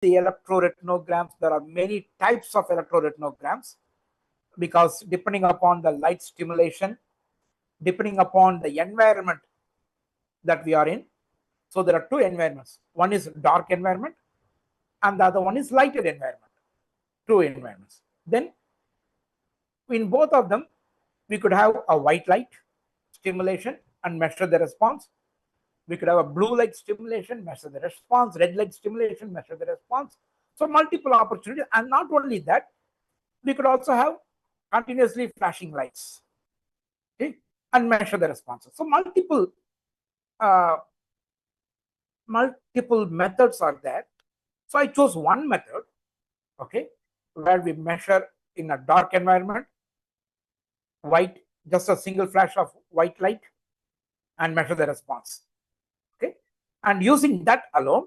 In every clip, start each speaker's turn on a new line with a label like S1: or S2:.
S1: the electroretinograms. There are many types of electroretinograms because depending upon the light stimulation, depending upon the environment that we are in. So there are two environments. One is dark environment and the other one is lighted environment. Two environments. Then in both of them, we could have a white light stimulation and measure the response. We could have a blue light stimulation, measure the response, red light stimulation, measure the response. So multiple opportunities. And not only that, we could also have continuously flashing lights, okay, and measure the responses. So multiple methods are there. So I chose one method, okay, where we measure in a dark environment, white, just a single flash of white light, and measure the response. Okay, and using that alone,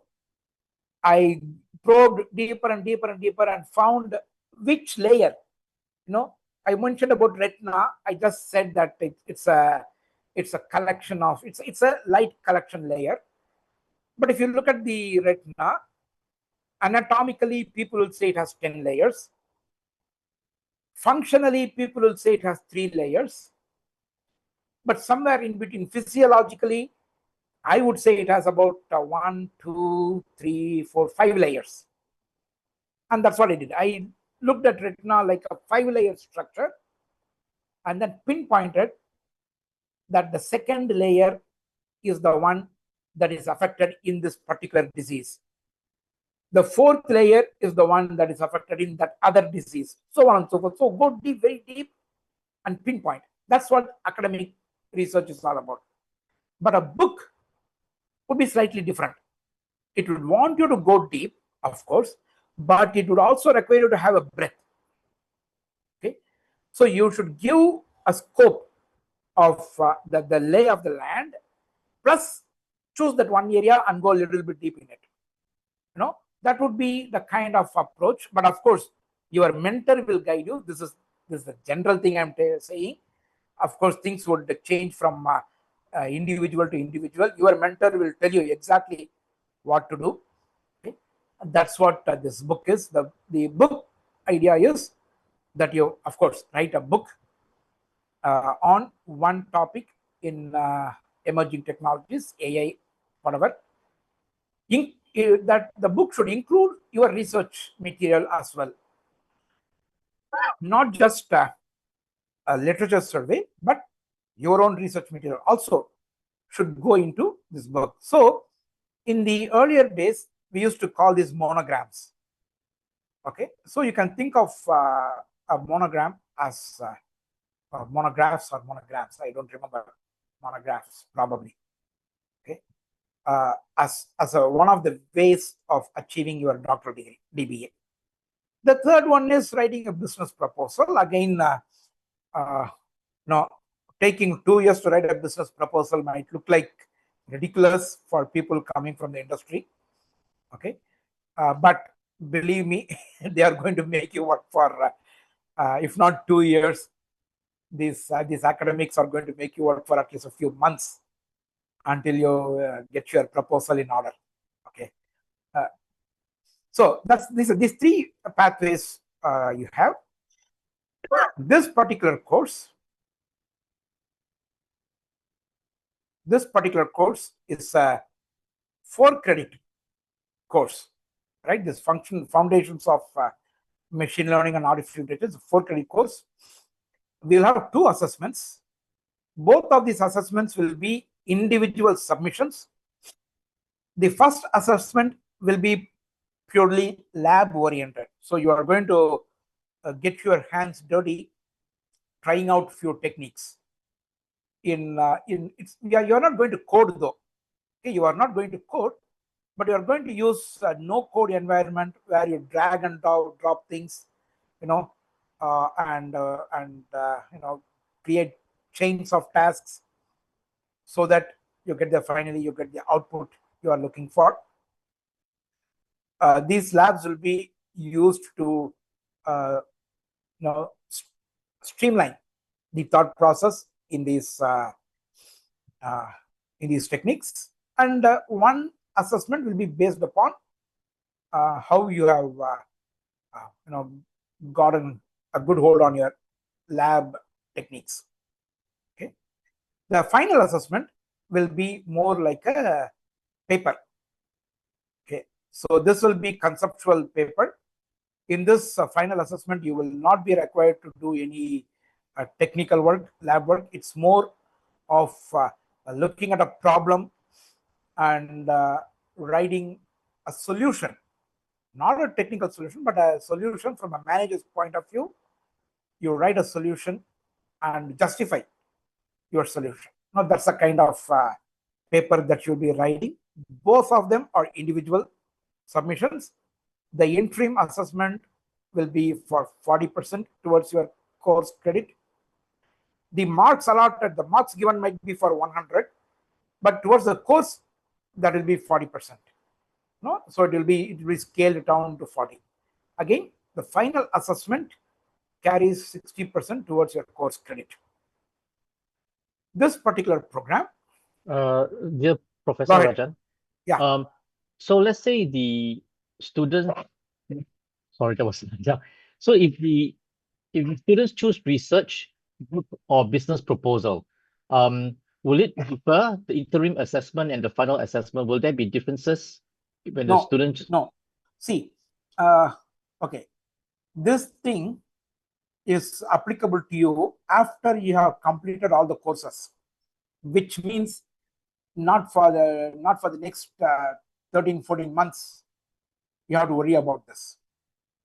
S1: I probed deeper and deeper and deeper and found which layer. I mentioned about retina. I just said that it's a collection of it's a light collection layer. But if you look at the retina, anatomically, people will say it has 10 layers. Functionally, people will say it has 3 layers. But somewhere in between, physiologically, I would say it has about 1, 2, 3, 4, 5 layers. And that's what I did. I looked at retina like a 5-layer structure and then pinpointed that the second layer is the one that is affected in this particular disease. The 4th layer is the one that is affected in that other disease, so on and so forth. So go deep, very deep, and pinpoint. That's what academic research is all about. But a book would be slightly different. It would want you to go deep, of course, but it would also require you to have a breadth. Okay, so you should give a scope of the lay of the land, plus choose that one area and go a little bit deep in it. That would be the kind of approach. But of course, your mentor will guide you. This is the general thing I'm saying. Of course, things would change from individual to individual. Your mentor will tell you exactly what to do. Okay? That's what this book is. The book idea is that you, of course, write a book on one topic in emerging technologies, AI, whatever. That the book should include your research material as well, not just a literature survey, but your own research material also should go into this book. So in the earlier days, we used to call these monograms. Okay, so you can think of a monogram as monographs or monograms. I don't remember monographs, probably. Okay, as one of the ways of achieving your doctoral degree, DBA. The third one is writing a business proposal. Again, taking 2 years to write a business proposal might look like ridiculous for people coming from the industry. Okay, but believe me, they are going to make you work for, if not 2 years, these academics are going to make you work for at least a few months until you get your proposal in order. Okay, so that's these 3 pathways you have. This particular course is a 4-credit course, right? This foundations of machine learning and artificial intelligence, 4-credit course. We'll have 2 assessments. Both of these assessments will be individual submissions. The first assessment will be purely lab oriented. So you are going to get your hands dirty trying out few techniques. You're not going to code though. Okay, you are not going to code, but you are going to use a no code environment where you drag and drop things, and create chains of tasks so that finally you get the output you are looking for. These labs will be used to streamline the thought process in these techniques. And one assessment will be based upon how you have gotten a good hold on your lab techniques. Okay, the final assessment will be more like a paper. Okay, so this will be conceptual paper. In this final assessment, you will not be required to do any technical work, lab work. It's more of looking at a problem and writing a solution, not a technical solution, but a solution from a manager's point of view. You write a solution and justify your solution. Now, that's the kind of paper that you'll be writing. Both of them are individual submissions. The interim assessment will be for 40% towards your course credit. The marks allotted, the marks given might be for 100, but towards the course, that will be 40%. No, so it will be scaled down to 40. Again, the final assessment carries 60% towards your course credit. This particular program,
S2: dear Professor Rajan,
S1: yeah.
S2: So let's say the student, sorry, that was yeah. So if the students choose research, group, or business proposal, will it differ, the interim assessment and the final assessment? Will there be differences when the students?
S1: No. See, okay, this thing is applicable to you after you have completed all the courses, which means not for the next 13-14 months you have to worry about this.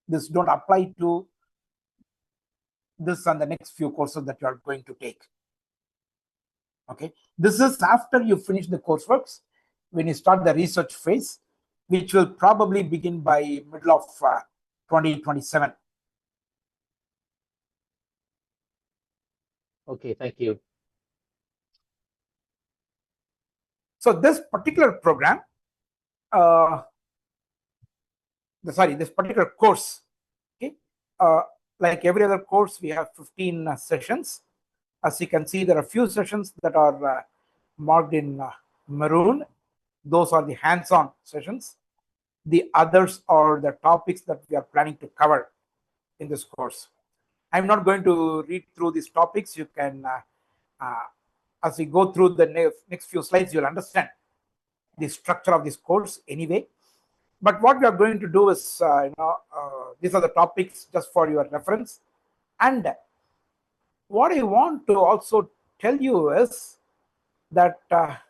S1: This don't apply to this and the next few courses that you are going to take. Okay, this is after you finish the courseworks, when you start the research phase, which will probably begin by middle of 2027.
S2: Okay, thank you.
S1: So this particular program, this particular course, okay, like every other course, we have 15 sessions. As you can see, there are a few sessions that are marked in maroon. Those are the hands-on sessions. The others are the topics that we are planning to cover in this course. I'm not going to read through these topics. You can, as we go through the next few slides, you'll understand the structure of this course anyway. But what we are going to do is, these are the topics just for your reference. And what I want to also tell you is that, that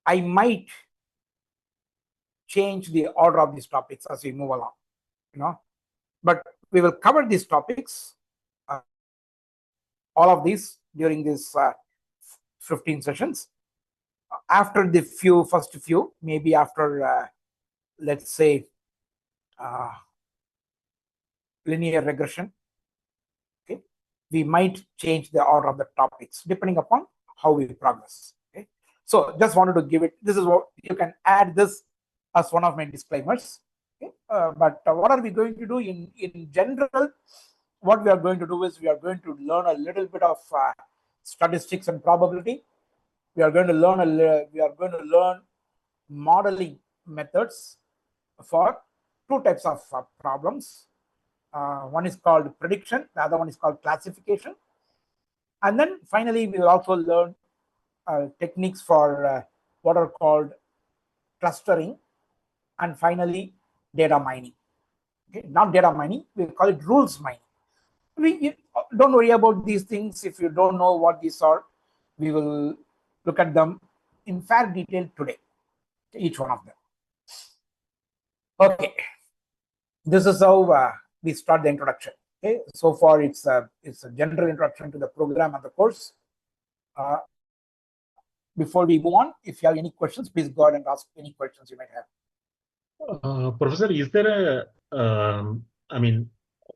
S1: I might change the order of these topics as we move along, but we will cover these topics, all of these during these 15 sessions. After the first few, maybe after, let's say, linear regression, okay, we might change the order of the topics depending upon how we progress. Okay, so just wanted to give it. This is what you can add this as one of my disclaimers. Okay, but what are we going to do in general? What we are going to do is we are going to learn a little bit of statistics and probability. We are going to learn modeling methods for two types of problems. One is called prediction, the other one is called classification. And then finally, we will also learn techniques for what are called clustering, and finally, data mining. Okay, not data mining, we call it rules mining. Don't worry about these things. If you don't know what these are, we will look at them in fair detail today, each one of them. Okay, this is how we start the introduction. Okay, so far it's a general introduction to the program and the course. Before we move on, if you have any questions, please go ahead and ask any questions you might have.
S3: Professor, is there a,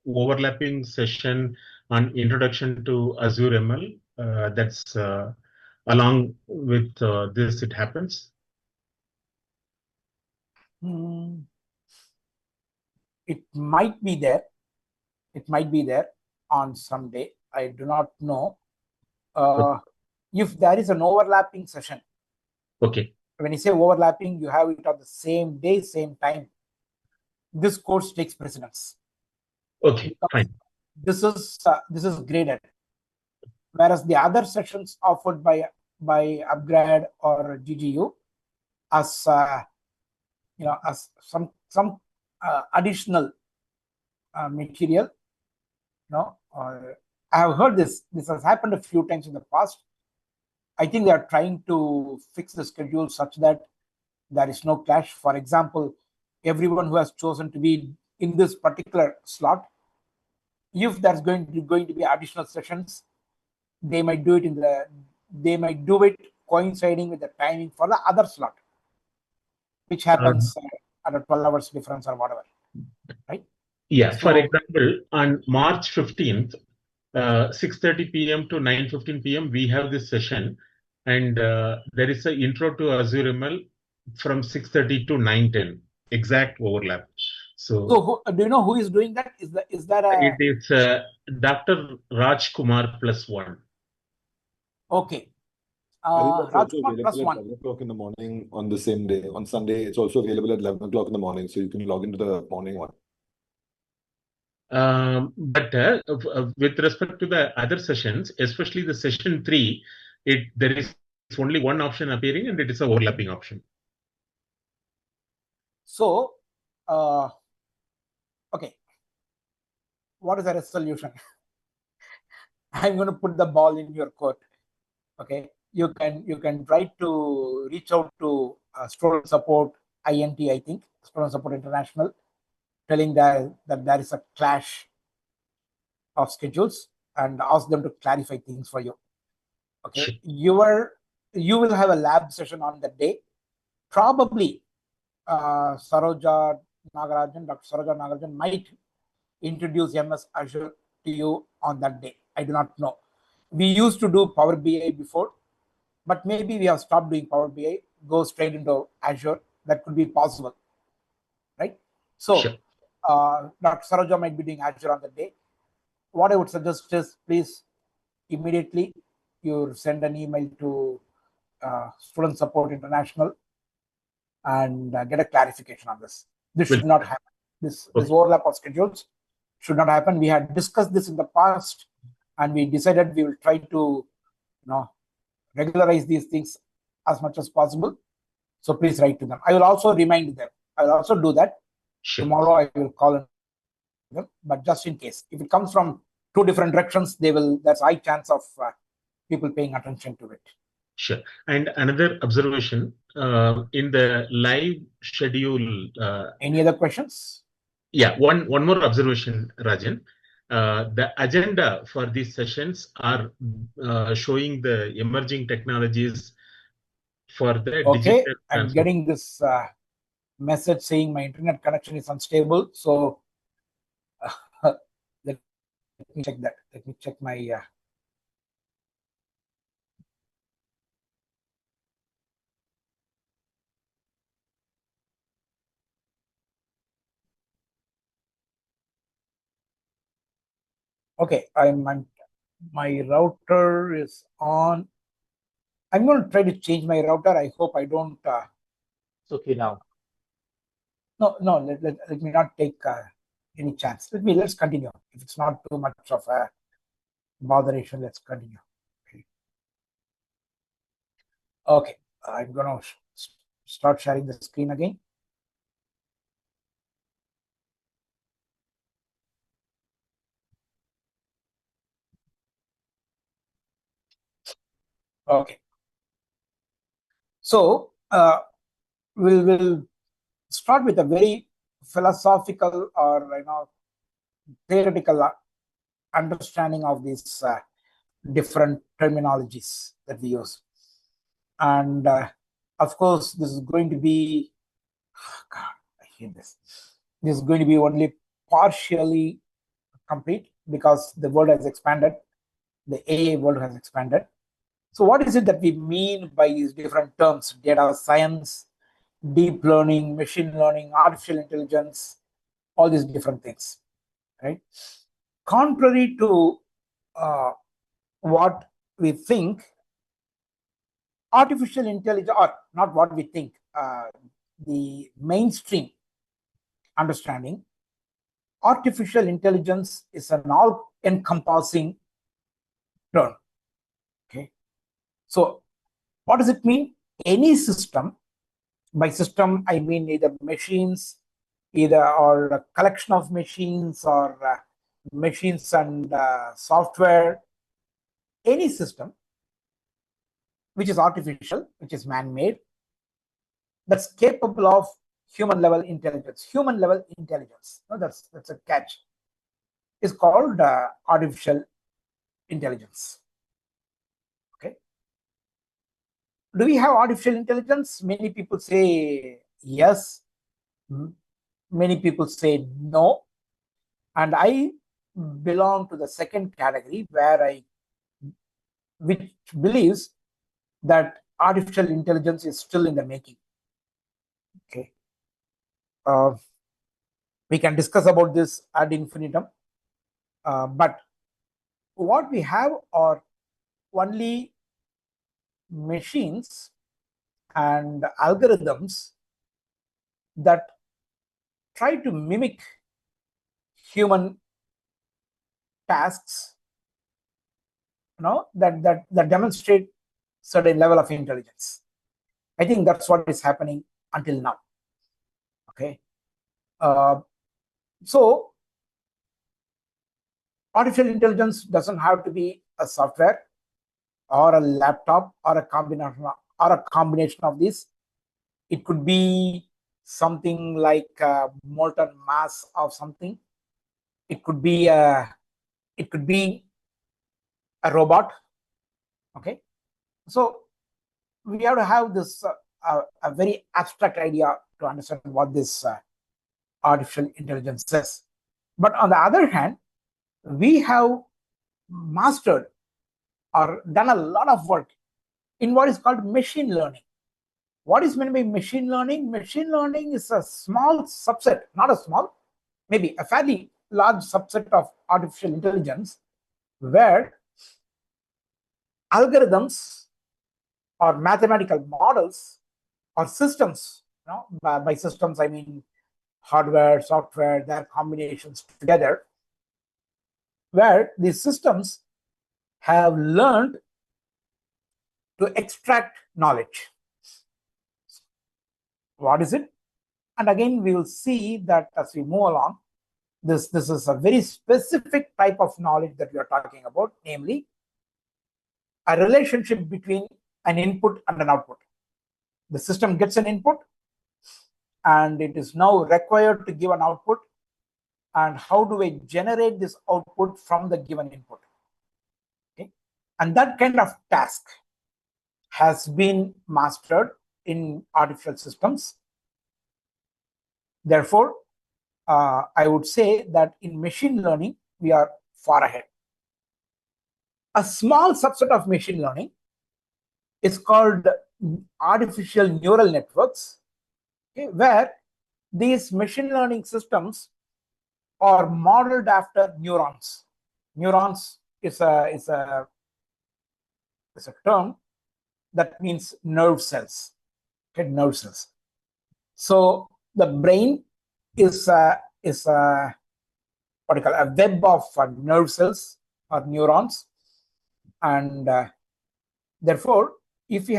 S3: overlapping session on introduction to Azure ML that's along with this, it happens?
S1: It might be there. It might be there on some day. I do not know. If there is an overlapping session,
S3: Okay.
S1: when you say overlapping, you have it on the same day, same time, this course takes precedence.
S3: Okay,
S1: Because
S3: fine.
S1: this is graded, whereas the other sessions offered by Upgrade or GGU as as some additional material. I have heard this has happened a few times in the past. I think they are trying to fix the schedule such that there is no clash. For example, everyone who has chosen to be in this particular slot, if there's going to be additional sessions, they might do it coinciding with the timing for the other slot, which happens at a 12 hours difference or whatever, right?
S3: Yeah, for
S1: So,
S3: example, on March 15th, 6:30 p.m. to 9:15 p.m., we have this session, and there is an intro to Azure ML from 6:30 to 9:10, exact overlap. So
S1: do you know who is doing that? Is that
S3: it
S1: a
S3: is Dr. Raj Kumar +1.
S1: okay?
S4: I think that's also
S1: Rajkumar
S4: available at
S1: +1.
S4: 11 o'clock in the morning on the same day. On Sunday, it's also available at 11 o'clock in the morning, so you can log into the morning one.
S3: But with respect to the other sessions, especially the session 3, there is only one option appearing, and it is a overlapping option.
S1: So, okay, what is the solution? I'm going to put the ball in your court. Okay, you can try to reach out to student support INT, I think Student Support International, telling that there is a clash of schedules and ask them to clarify things for you. Okay,
S3: Sure.
S1: you will have a lab session on that day. Probably Dr. Saroja Nagarajan might introduce MS Azure to you on that day. I do not know. We used to do Power BI before, but maybe we have stopped doing Power BI, go straight into Azure. That could be possible, right? So,
S3: Sure.
S1: Dr. Saroja might be doing Azure on the day. What I would suggest is, please immediately you send an email to Student Support International and get a clarification on this. This should not happen. This overlap of schedules should not happen. We had discussed this in the past, and we decided we will try to, regularize these things as much as possible. So please write to them. I will also remind them. I will also do that.
S3: Sure.
S1: Tomorrow I will call them, but just in case, if it comes from two different directions, there's high chance of people paying attention to it.
S3: Sure. And another observation, in the live schedule.
S1: Any other questions?
S3: Yeah, one more observation, Rajan. The agenda for these sessions are showing the emerging technologies for the digital
S1: I'm getting this message saying my internet connection is unstable. So let me check that. Let me check my okay, my router is on. I'm going to try to change my router. I hope I don't.
S2: It's okay now.
S1: No, let me not take any chance. Let's continue. If it's not too much of a botheration, let's continue. Okay, I'm going to start sharing the screen again. Okay. So we'll start with a very philosophical or theoretical understanding of these different terminologies that we use. And of course, this is going to be, God, I hate this. This is going to be only partially complete because the world has expanded, the AI world has expanded. So what is it that we mean by these different terms? Data science, deep learning, machine learning, artificial intelligence, all these different things, right? Contrary to what we think artificial intelligence, or not what we think, the mainstream understanding, artificial intelligence is an all-encompassing term. Okay, so what does it mean? Any system, by system I mean either machines, or a collection of machines, or machines and software, any system which is artificial, which is man-made, that's capable of human level intelligence. Human level intelligence, no, that's a catch, is called artificial intelligence. Okay, do we have artificial intelligence? Many people say yes, many people say no, and I belong to the second category, which believes that artificial intelligence is still in the making. Okay, we can discuss about this ad infinitum, but what we have are only machines and algorithms that try to mimic human tasks, that demonstrate certain level of intelligence. I think that's what is happening until now. Okay, so artificial intelligence doesn't have to be a software or a laptop or a combination of these. It could be something like a molten mass of something. It could be a robot. Okay, so we have to have this a very abstract idea to understand what this artificial intelligence is. But on the other hand, we have mastered or done a lot of work in what is called machine learning. What is meant by machine learning? Machine learning is a small subset, not a small, maybe a fairly large subset of artificial intelligence, where algorithms or mathematical models or systems, by systems I mean hardware, software, their combinations together, where these systems have learned to extract knowledge. What is it? And again, we will see that as we move along, this is a very specific type of knowledge that we are talking about, namely a relationship between an input and an output. The system gets an input and it is now required to give an output. And how do I generate this output from the given input? Okay, and that kind of task has been mastered in artificial systems. Therefore, I would say that in machine learning, we are far ahead. A small subset of machine learning is called artificial neural networks, okay, where these machine learning systems are modeled after neurons. Neurons is a term that means nerve cells. Okay, nerve cells. So the brain is what you call a web of nerve cells or neurons, and therefore, if we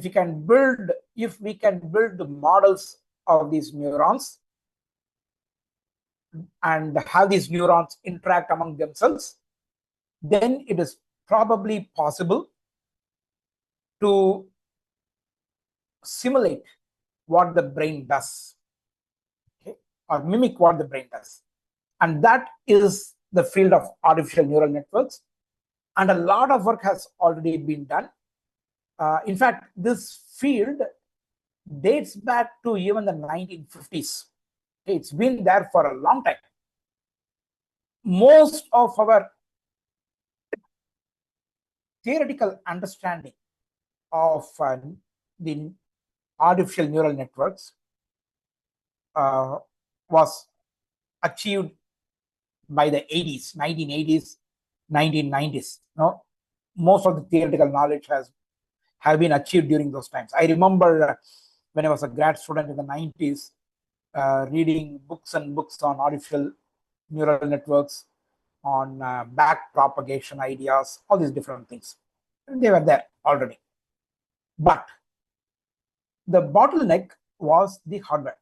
S1: can build the models of these neurons and have these neurons interact among themselves, then it is probably possible to simulate what the brain does, okay, or mimic what the brain does. And that is the field of artificial neural networks. And a lot of work has already been done. In fact, this field dates back to even the 1950s. Okay, it's been there for a long time. Most of our theoretical understanding of the artificial neural networks was achieved by the 1980s 1990s. No, most of the theoretical knowledge have been achieved during those times. I remember when I was a grad student in the 90s, reading books and books on artificial neural networks, on back propagation ideas, all these different things. They were there already. But the bottleneck was the hardware.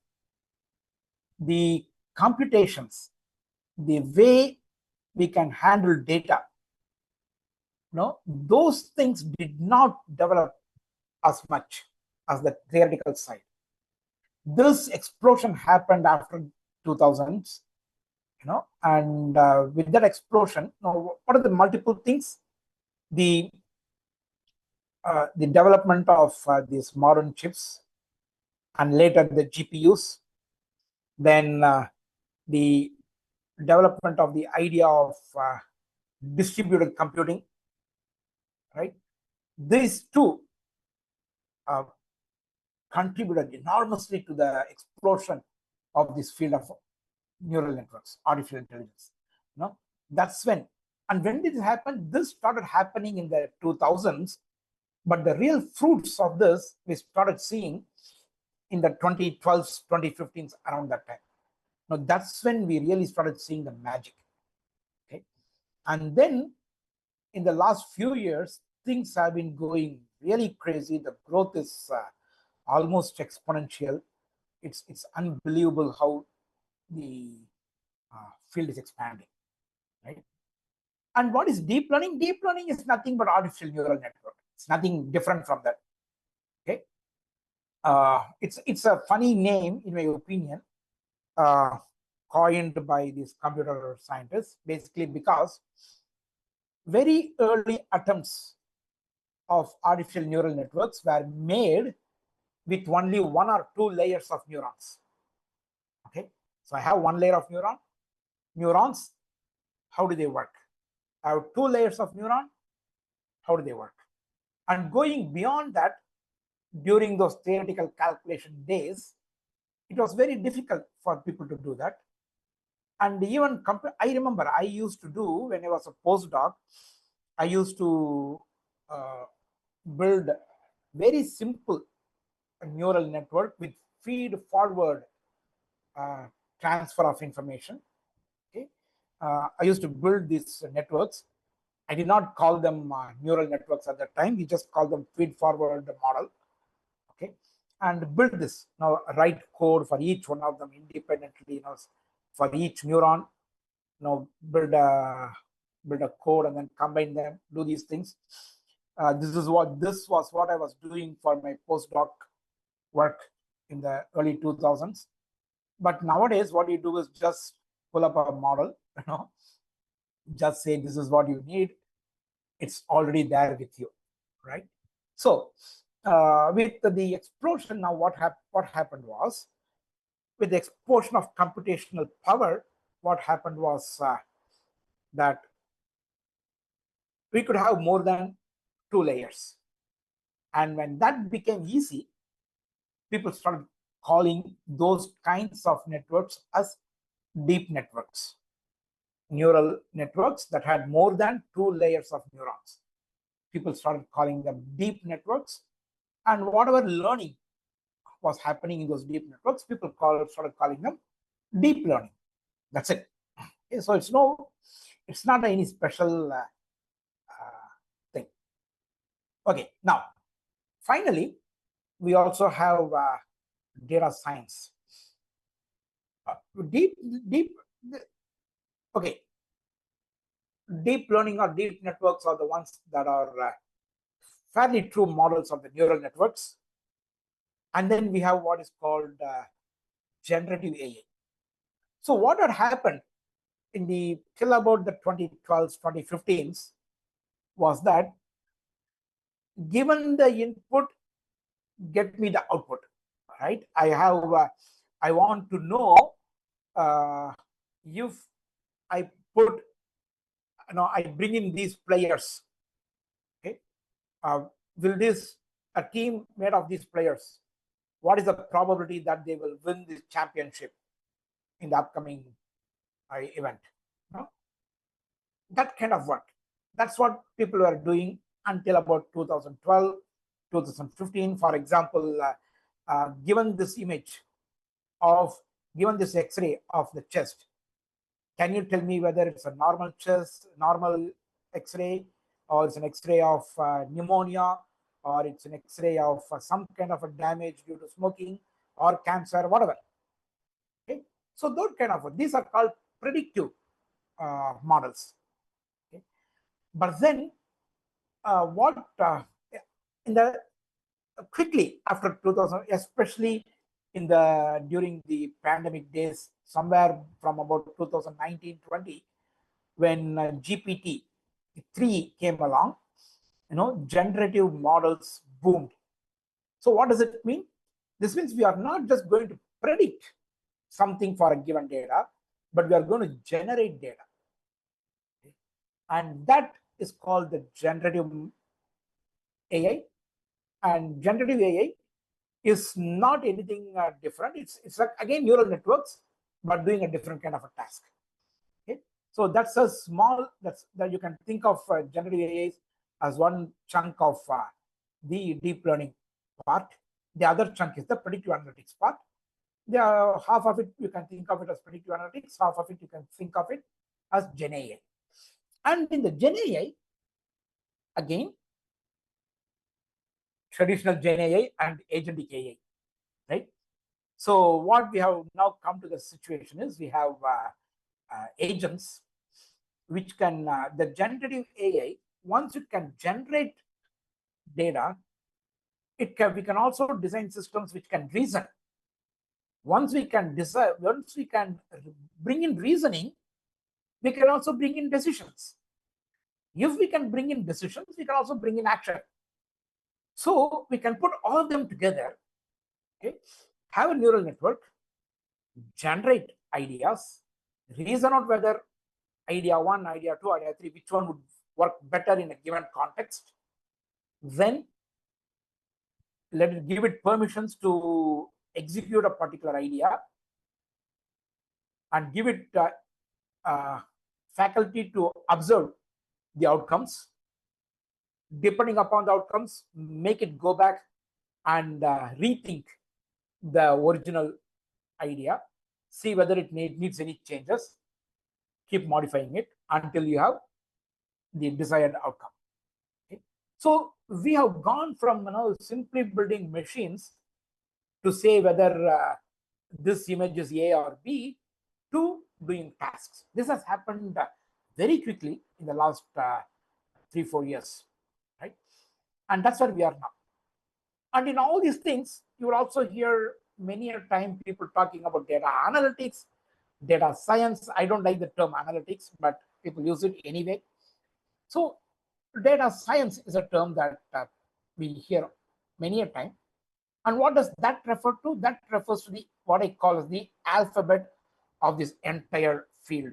S1: The computations, the way we can handle data, those things did not develop as much as the theoretical side. This explosion happened after 2000s, and with that explosion, what are the multiple things? The development of these modern chips, and later the GPUs, then the development of the idea of distributed computing, right? These two contributed enormously to the explosion of this field of neural networks, artificial intelligence. That's when. And when did it happen? This started happening in the 2000s, but the real fruits of this we started seeing in the 2012s, 2015s, around that time. Now that's when we really started seeing the magic. Okay, and then in the last few years, things have been going really crazy. The growth is almost exponential. It's unbelievable how the field is expanding, right? And what is deep learning? Deep learning is nothing but artificial neural network. It's nothing different from that. Okay, it's a funny name in my opinion, coined by these computer scientists, basically because very early attempts of artificial neural networks were made with only one or two layers of neurons. Okay, so I have one layer of neurons. How do they work? I have two layers of neuron. How do they work? And going beyond that, during those theoretical calculation days, it was very difficult for people to do that. And even I remember I used to do, when I was a postdoc, I used to build very simple neural network with feed forward transfer of information. Okay, I used to build these networks. I did not call them neural networks at that time. We just called them feed forward model. Okay, and build this. Now write code for each one of them independently. For each neuron, build a code and then combine them. Do these things. This was what I was doing for my postdoc work in the early 2000s. But nowadays, what you do is just pull up a model, just say this is what you need. It's already there with you, right? So with the explosion, now what happened was, with the explosion of computational power, what happened was that we could have more than two layers. And when that became easy, people started calling those kinds of networks as deep networks. Neural networks that had more than two layers of neurons. People started calling them deep networks. And whatever learning was happening in those deep networks, people started calling them deep learning. That's it. Okay, so it's not any special thing. Okay, now, finally, we also have data science. Okay, deep learning or deep networks are the ones that are fairly true models of the neural networks. And then we have what is called generative AI. So what had happened till about the 2012s, 2015s was that given the input, get me the output, right? I want to know if I I bring in these players, okay? Will a team made of these players, what is the probability that they will win this championship in the upcoming event? That kind of work. That's what people were doing until about 2012, 2015. For example, given this image of, given this X-ray of the chest, can you tell me whether it's a normal chest, normal X-ray, or it's an X-ray of pneumonia, or it's an X-ray of some kind of a damage due to smoking or cancer, whatever. Okay, so those kind of, these are called predictive models. Okay, but then what in the quickly after 2000, especially in the during the pandemic days, somewhere from about 2019-20, when GPT-3 came along, generative models boomed. So what does it mean? This means we are not just going to predict something for a given data, but we are going to generate data. Okay? And that is called the generative AI. And generative AI is not anything different. It's like, again, neural networks, but doing a different kind of a task. Okay, so that's a small, that you can think of generative AI as one chunk of the deep learning part. The other chunk is the predictive analytics part. Half of it you can think of it as predictive analytics, half of it you can think of it as Gen AI. And in the Gen AI, again, traditional Gen AI and agentic AI, right? So what we have now come to the situation is we have agents which can, the generative AI, once it can generate data, we can also design systems which can reason. Once we can bring in reasoning, we can also bring in decisions. If we can bring in decisions, we can also bring in action. So we can put all of them together, okay, have a neural network, generate ideas, reason out whether idea 1, idea 2, idea 3, which one would work better in a given context, then give it permissions to execute a particular idea, and give it faculty to observe the outcomes. Depending upon the outcomes, make it go back and rethink the original idea, see whether it needs any changes, keep modifying it until you have the desired outcome. Okay? So we have gone from simply building machines to say whether this image is A or B to doing tasks. This has happened very quickly in the last 3-4 years, right? And that's where we are now. And in all these things, you will also hear many a time people talking about data analytics, data science. I don't like the term analytics, but people use it anyway. So data science is a term that we hear many a time. And what does that refer to? That refers to the what I call as the alphabet of this entire field.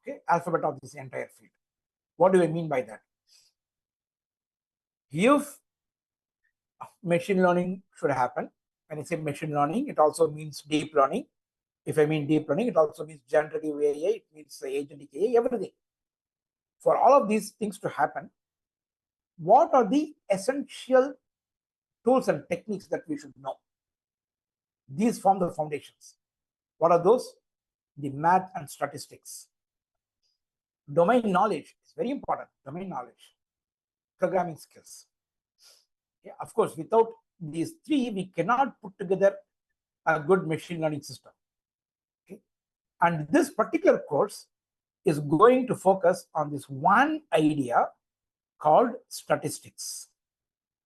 S1: Okay, alphabet of this entire field. What do I mean by that? If machine learning should happen, when I say machine learning, it also means deep learning. If I mean deep learning, it also means generative AI, it means agentic AI, everything. For all of these things to happen, what are the essential tools and techniques that we should know? These form the foundations. What are those? The math and statistics. Domain knowledge is very important. Domain knowledge. Programming skills. Yeah, of course, without these three, we cannot put together a good machine learning system. Okay? And this particular course is going to focus on this one idea called statistics.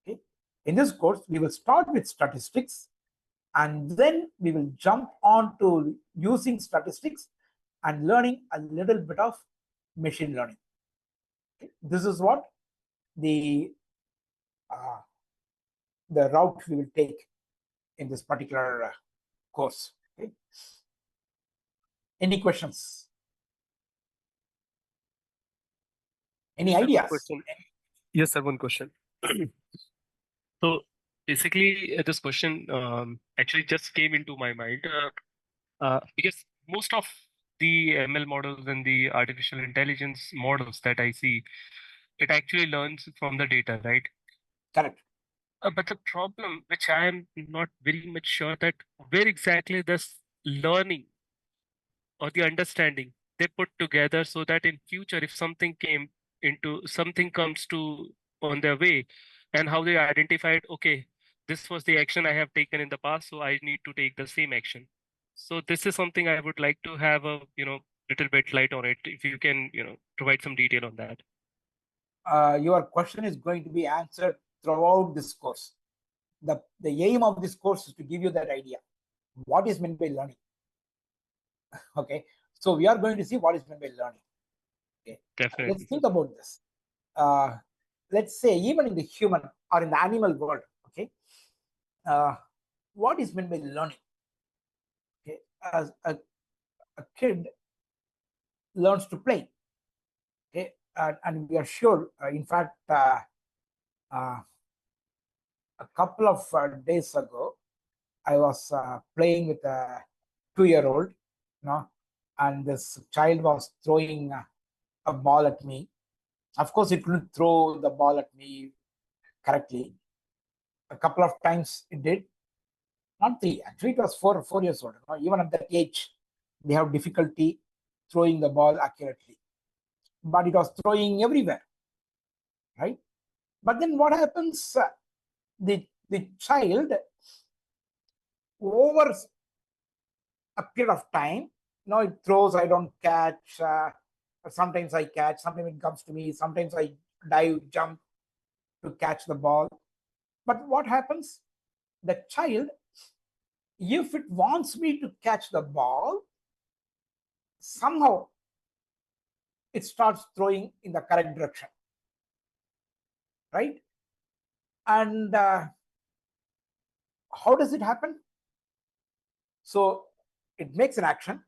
S1: Okay? In this course, we will start with statistics, and then we will jump on to using statistics and learning a little bit of machine learning. Okay? This is what the route we will take in this particular course. Okay? Any questions? Any
S5: Yes, sir,
S1: ideas?
S5: one question. Yes, sir, one question. So basically, this question actually just came into my mind because most of the ML models and the artificial intelligence models that I see, it actually learns from the data, right?
S1: Correct.
S5: But the problem, which I am not very much sure that where exactly this learning or the understanding they put together so that in future, if something comes to on their way, and how they identified, okay, this was the action I have taken in the past, so I need to take the same action. So this is something I would like to have a little bit light on it. If you can provide some detail on that.
S1: Your question is going to be answered throughout this course. The aim of this course is to give you that idea. What is meant by learning? Okay, so we are going to see what is meant by learning. Okay,
S5: Definitely.
S1: let's think about this. Let's say even in the human or in the animal world, okay, what is meant by learning? Okay, as a kid learns to play. Okay, and we are sure. In fact, a couple of days ago, I was playing with a 2-year-old, and this child was throwing a ball at me. Of course, it couldn't throw the ball at me correctly. A couple of times it did. Not 3, actually it was 4 years old. Even at that age, they have difficulty throwing the ball accurately. But it was throwing everywhere, right? But then what happens? The child, over a period of time, it throws, I don't catch. Sometimes I catch, sometimes it comes to me, sometimes I dive, jump to catch the ball. But what happens? The child, if it wants me to catch the ball, somehow it starts throwing in the correct direction, right? And how does it happen? So it makes an action,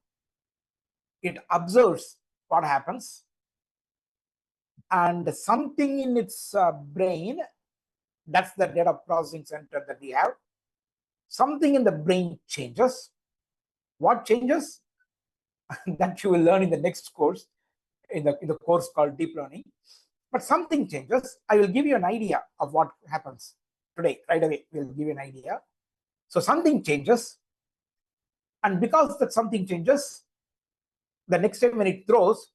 S1: it observes what happens, and something in its brain, that's the data processing center that we have, something in the brain changes. What changes? That you will learn in the next course, in the course called deep learning. But something changes. I will give you an idea of what happens today. Right away, we'll give you an idea. So something changes, and because that something changes, the next time when it throws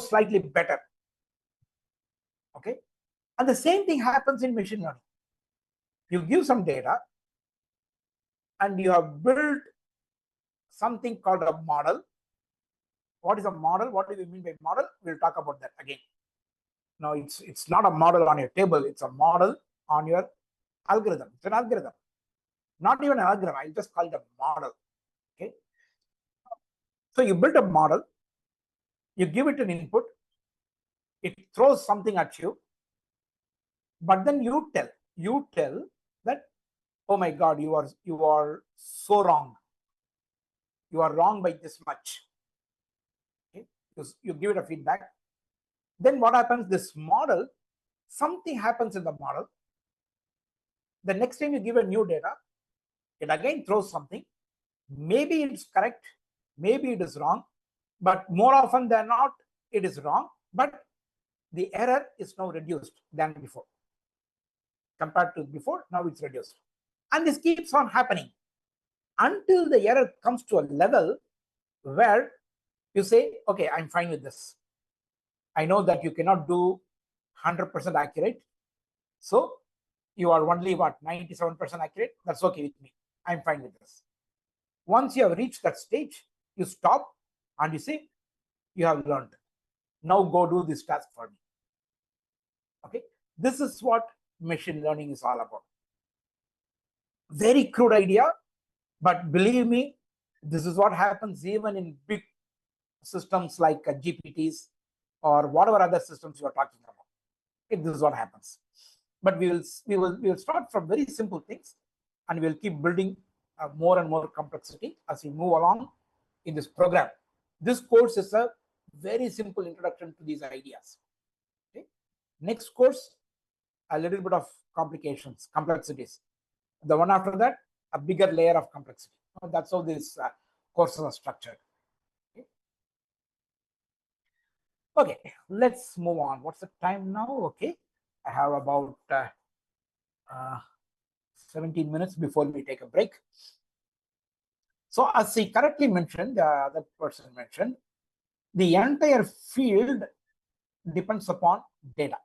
S1: slightly better. Okay, and the same thing happens in machine learning. You give some data, and you have built something called a model. What is a model? What do we mean by model? We'll talk about that again. Now, it's not a model on your table. It's a model on your algorithm. It's an algorithm. Not even an algorithm. I'll just call it a model. Okay. So you build a model. You give it an input. It throws something at you. But then you tell that, oh my God, you are so wrong. You are wrong by this much. Okay. You give it a feedback. Then what happens? This model, something happens in the model. The next time you give a new data, it again throws something. Maybe it's correct, maybe it is wrong, but more often than not, it is wrong. But the error is now reduced than before. Compared to before, now it's reduced. And this keeps on happening until the error comes to a level where you say, okay, I'm fine with this. I know that you cannot do 100% accurate. So you are only 97% accurate. That's okay with me. I'm fine with this. Once you have reached that stage, you stop and you say, you have learned. Now go do this task for me. Okay. This is what machine learning is all about. Very crude idea, but believe me, this is what happens even in big systems like GPTs or whatever other systems you are talking about. This is what happens. But we will start from very simple things, and we'll keep building more and more complexity as we move along in this program. This course is a very simple introduction to these ideas. Okay. Next course, a little bit of complexities. The one after that, a bigger layer of complexity. That's how these courses are structured. Okay. Okay, let's move on. What's the time now? Okay, I have about 17 minutes before we take a break. So as he correctly mentioned, the other person mentioned, the entire field depends upon data.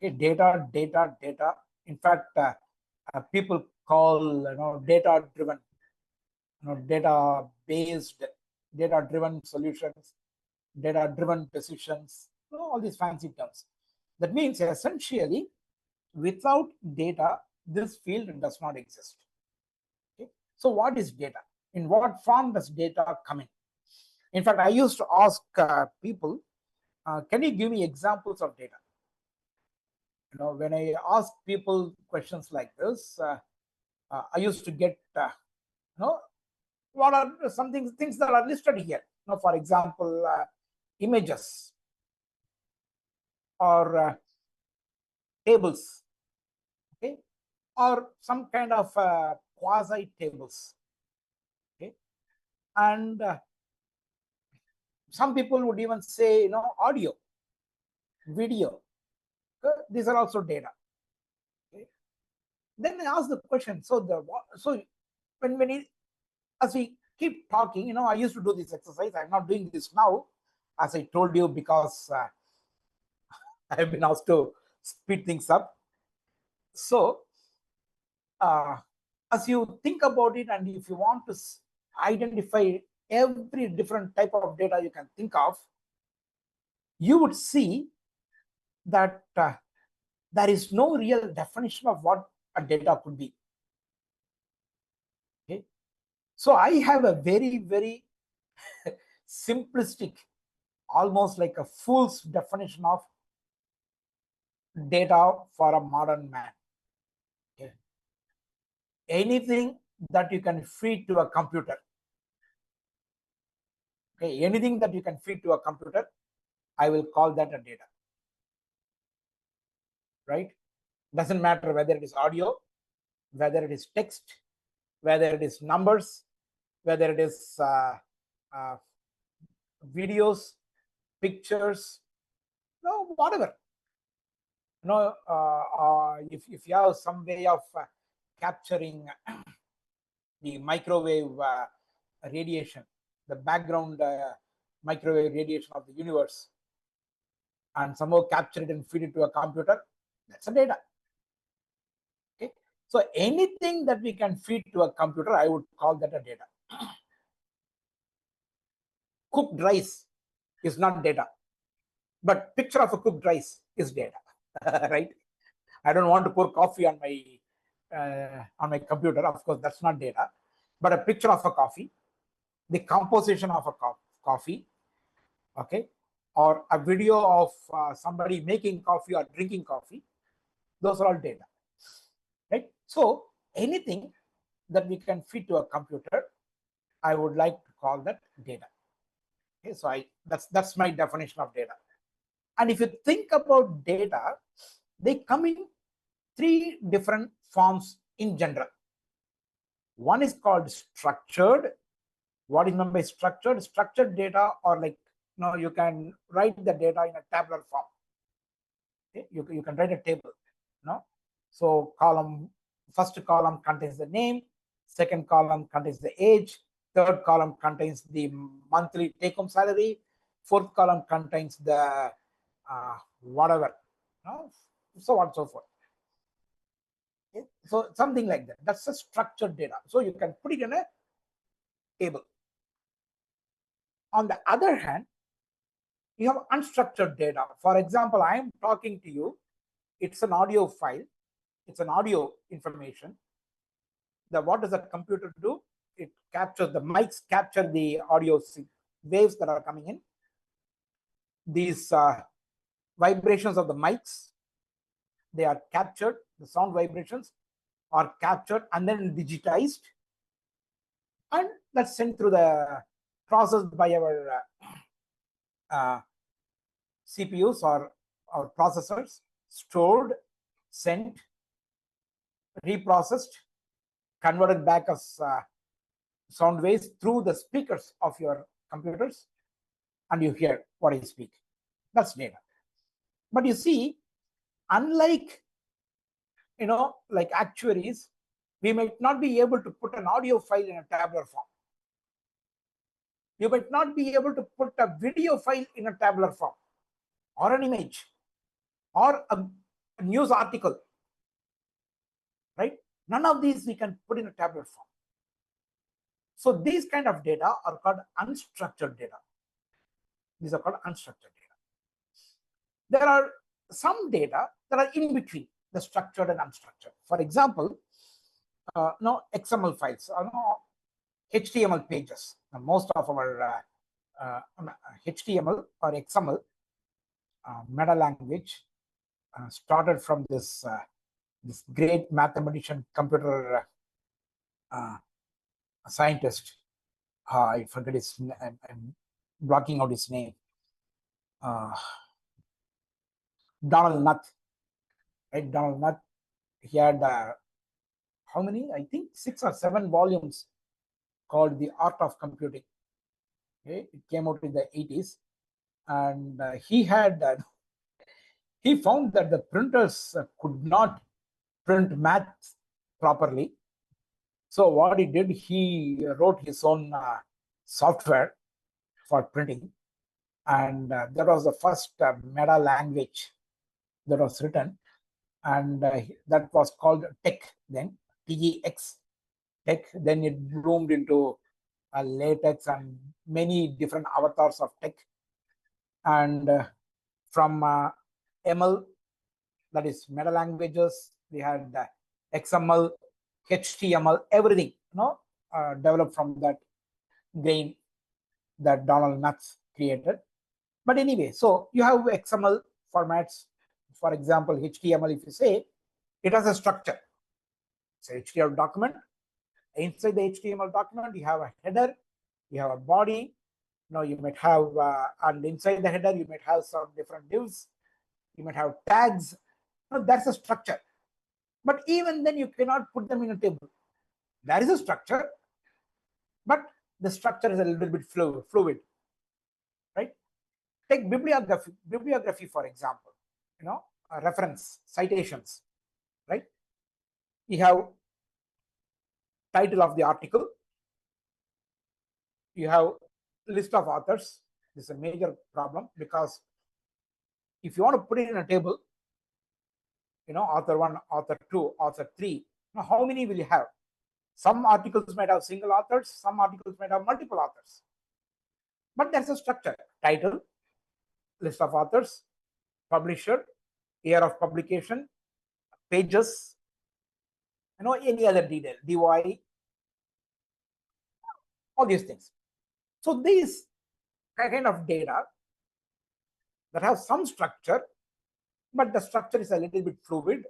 S1: Okay, data. In fact, people call data-driven, data-based, data-driven solutions, data-driven decisions, all these fancy terms. That means essentially, without data, this field does not exist. Okay? So what is data? In what form does data come in? In fact, I used to ask people, can you give me examples of data? When I ask people questions like this, I used to get, what are some things that are listed here? For example, images or tables, okay, or some kind of quasi tables, okay, and some people would even say, audio, video. These are also data. Okay? Then I ask the question. So as we keep talking, I used to do this exercise. I'm not doing this now, as I told you, because I've been asked to speed things up. So as you think about it, and if you want to identify every different type of data you can think of, you would see that there is no real definition of what a data could be. Okay, so I have a very, very simplistic, almost like a fool's definition of data for a modern man. Okay, anything that you can feed to a computer. Okay, anything that you can feed to a computer, I will call that a data. Right? Doesn't matter whether it is audio, whether it is text, whether it is numbers, whether it is videos, pictures, whatever. If you have some way of capturing the microwave radiation, the background microwave radiation of the universe, and somehow capture it and feed it to a computer, that's a data. Okay, so anything that we can feed to a computer, I would call that a data. Cooked rice is not data, but picture of a cooked rice is data. Right? I don't want to pour coffee on my computer. Of course, that's not data, but a picture of a coffee, the composition of a coffee, okay, or a video of somebody making coffee or drinking coffee, those are all data. Right? So anything that we can feed to a computer, I would like to call that data. Okay, so that's my definition of data. And if you think about data, they come in three different forms in general. One is called structured. What is meant by structured? Structured data, or like, you can write the data in a tabular form. Okay? You can write a table. So first column contains the name, second column contains the age, third column contains the monthly take-home salary, fourth column contains the whatever, so on and so forth. Okay? So something like that. That's a structured data. So you can put it in a table. On the other hand, you have unstructured data. For example, I am talking to you. It's an audio file. It's an audio information. What does a computer do? It captures, the mics capture the audio waves that are coming in. These vibrations of the mics, they are captured. The sound vibrations are captured and then digitized, and that's sent through the processed by our CPUs or processors, stored, sent, reprocessed, converted back as sound waves through the speakers of your computers, and you hear what I speak. That's data. But you see, unlike, like actuaries, we might not be able to put an audio file in a tabular form. You might not be able to put a video file in a tabular form, or an image, or a news article, right? None of these we can put in a tabular form. So these kind of data are called unstructured data. These are called unstructured data. There are some data that are in between the structured and unstructured. For example, XML files, HTML pages. Now, most of our HTML or XML meta language started from this great mathematician, computer scientist. I forget his name. I'm blocking out his name. Donald Knuth. Right, Donald Knuth. He had how many? I think 6 or 7 volumes called The Art of Computing. Okay, it came out in the 80s, and he found that the printers could not print math properly. So what he did, he wrote his own software for printing, and that was the first meta language that was written, and that was called TeX then, TeX, TeX. Then it bloomed into LaTeX and many different avatars of TeX. And from ML, that is meta languages, we had XML, HTML, everything, developed from that brain that Donald Knuth created. But anyway, so you have XML formats. For example, HTML, if you say, it has a structure. It's an HTML document. Inside the HTML document, you have a header, you have a body. You might have, and inside the header, you might have some different divs. You might have tags. That's a structure. But even then, you cannot put them in a table. There is a structure, but the structure is a little bit fluid, right? Take bibliography, for example, reference, citations, right? You have title of the article. You have list of authors. This is a major problem, because if you want to put it in a table, author 1, author 2, author 3, how many will you have? Some articles might have single authors, some articles might have multiple authors. But there's a structure: title, list of authors, publisher, year of publication, pages, any other detail, DOI, all these things. So these kind of data that have some structure, but the structure is a little bit fluid,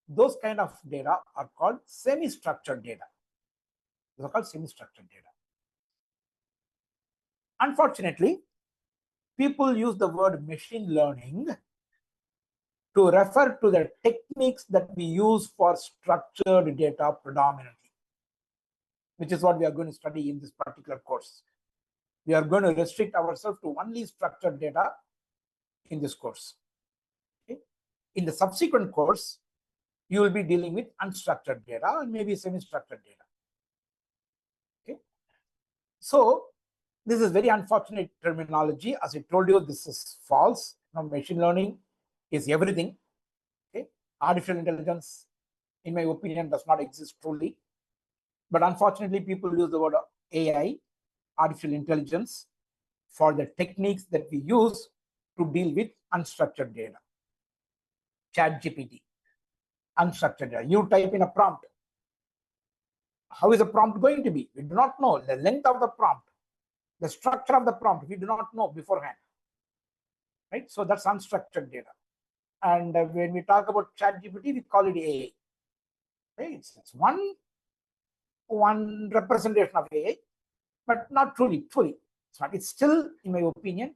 S1: those kind of data are called semi-structured data. Those are called semi-structured data. Unfortunately, people use the word machine learning to refer to the techniques that we use for structured data predominantly, which is what we are going to study in this particular course. We are going to restrict ourselves to only structured data in this course. Okay? In the subsequent course, you will be dealing with unstructured data and maybe semi-structured data. Okay? So this is very unfortunate terminology. As I told you, this is false. Machine learning is everything. Okay? Artificial intelligence, in my opinion, does not exist truly. But unfortunately, people use the word AI, artificial intelligence, for the techniques that we use to deal with unstructured data. ChatGPT, unstructured data. You type in a prompt. How is the prompt going to be? We do not know the length of the prompt, the structure of the prompt. We do not know beforehand, right? So that's unstructured data. And when we talk about ChatGPT, we call it AI. Right? It's one representation of AI, but not truly. It's not. It's still, in my opinion,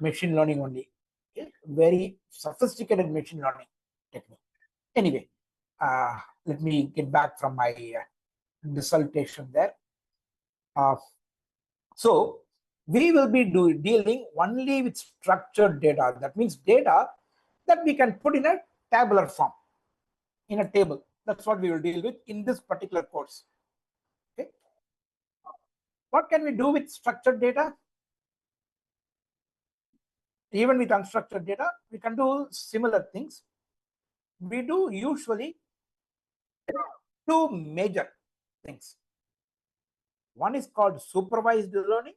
S1: machine learning only. Okay? Very sophisticated machine learning technique. Anyway, let me get back from my dissertation there. So We will be dealing only with structured data. That means data that we can put in a tabular form, in a table. That's what we will deal with in this particular course. Okay. What can we do with structured data? Even with unstructured data, we can do similar things. We do usually two major things. One is called supervised learning.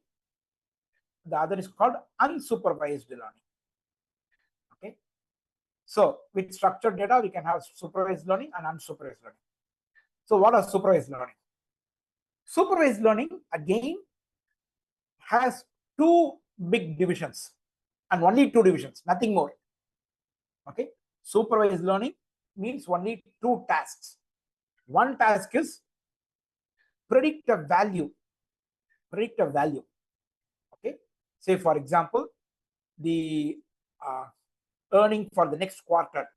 S1: The other is called unsupervised learning. Okay. So with structured data, we can have supervised learning and unsupervised learning. So what is supervised learning? Supervised learning, again, has two big divisions and only two divisions, nothing more. Okay. Supervised learning means only two tasks. One task is predict a value. Predict a value. Okay. Say, for example, the earning for the next quarter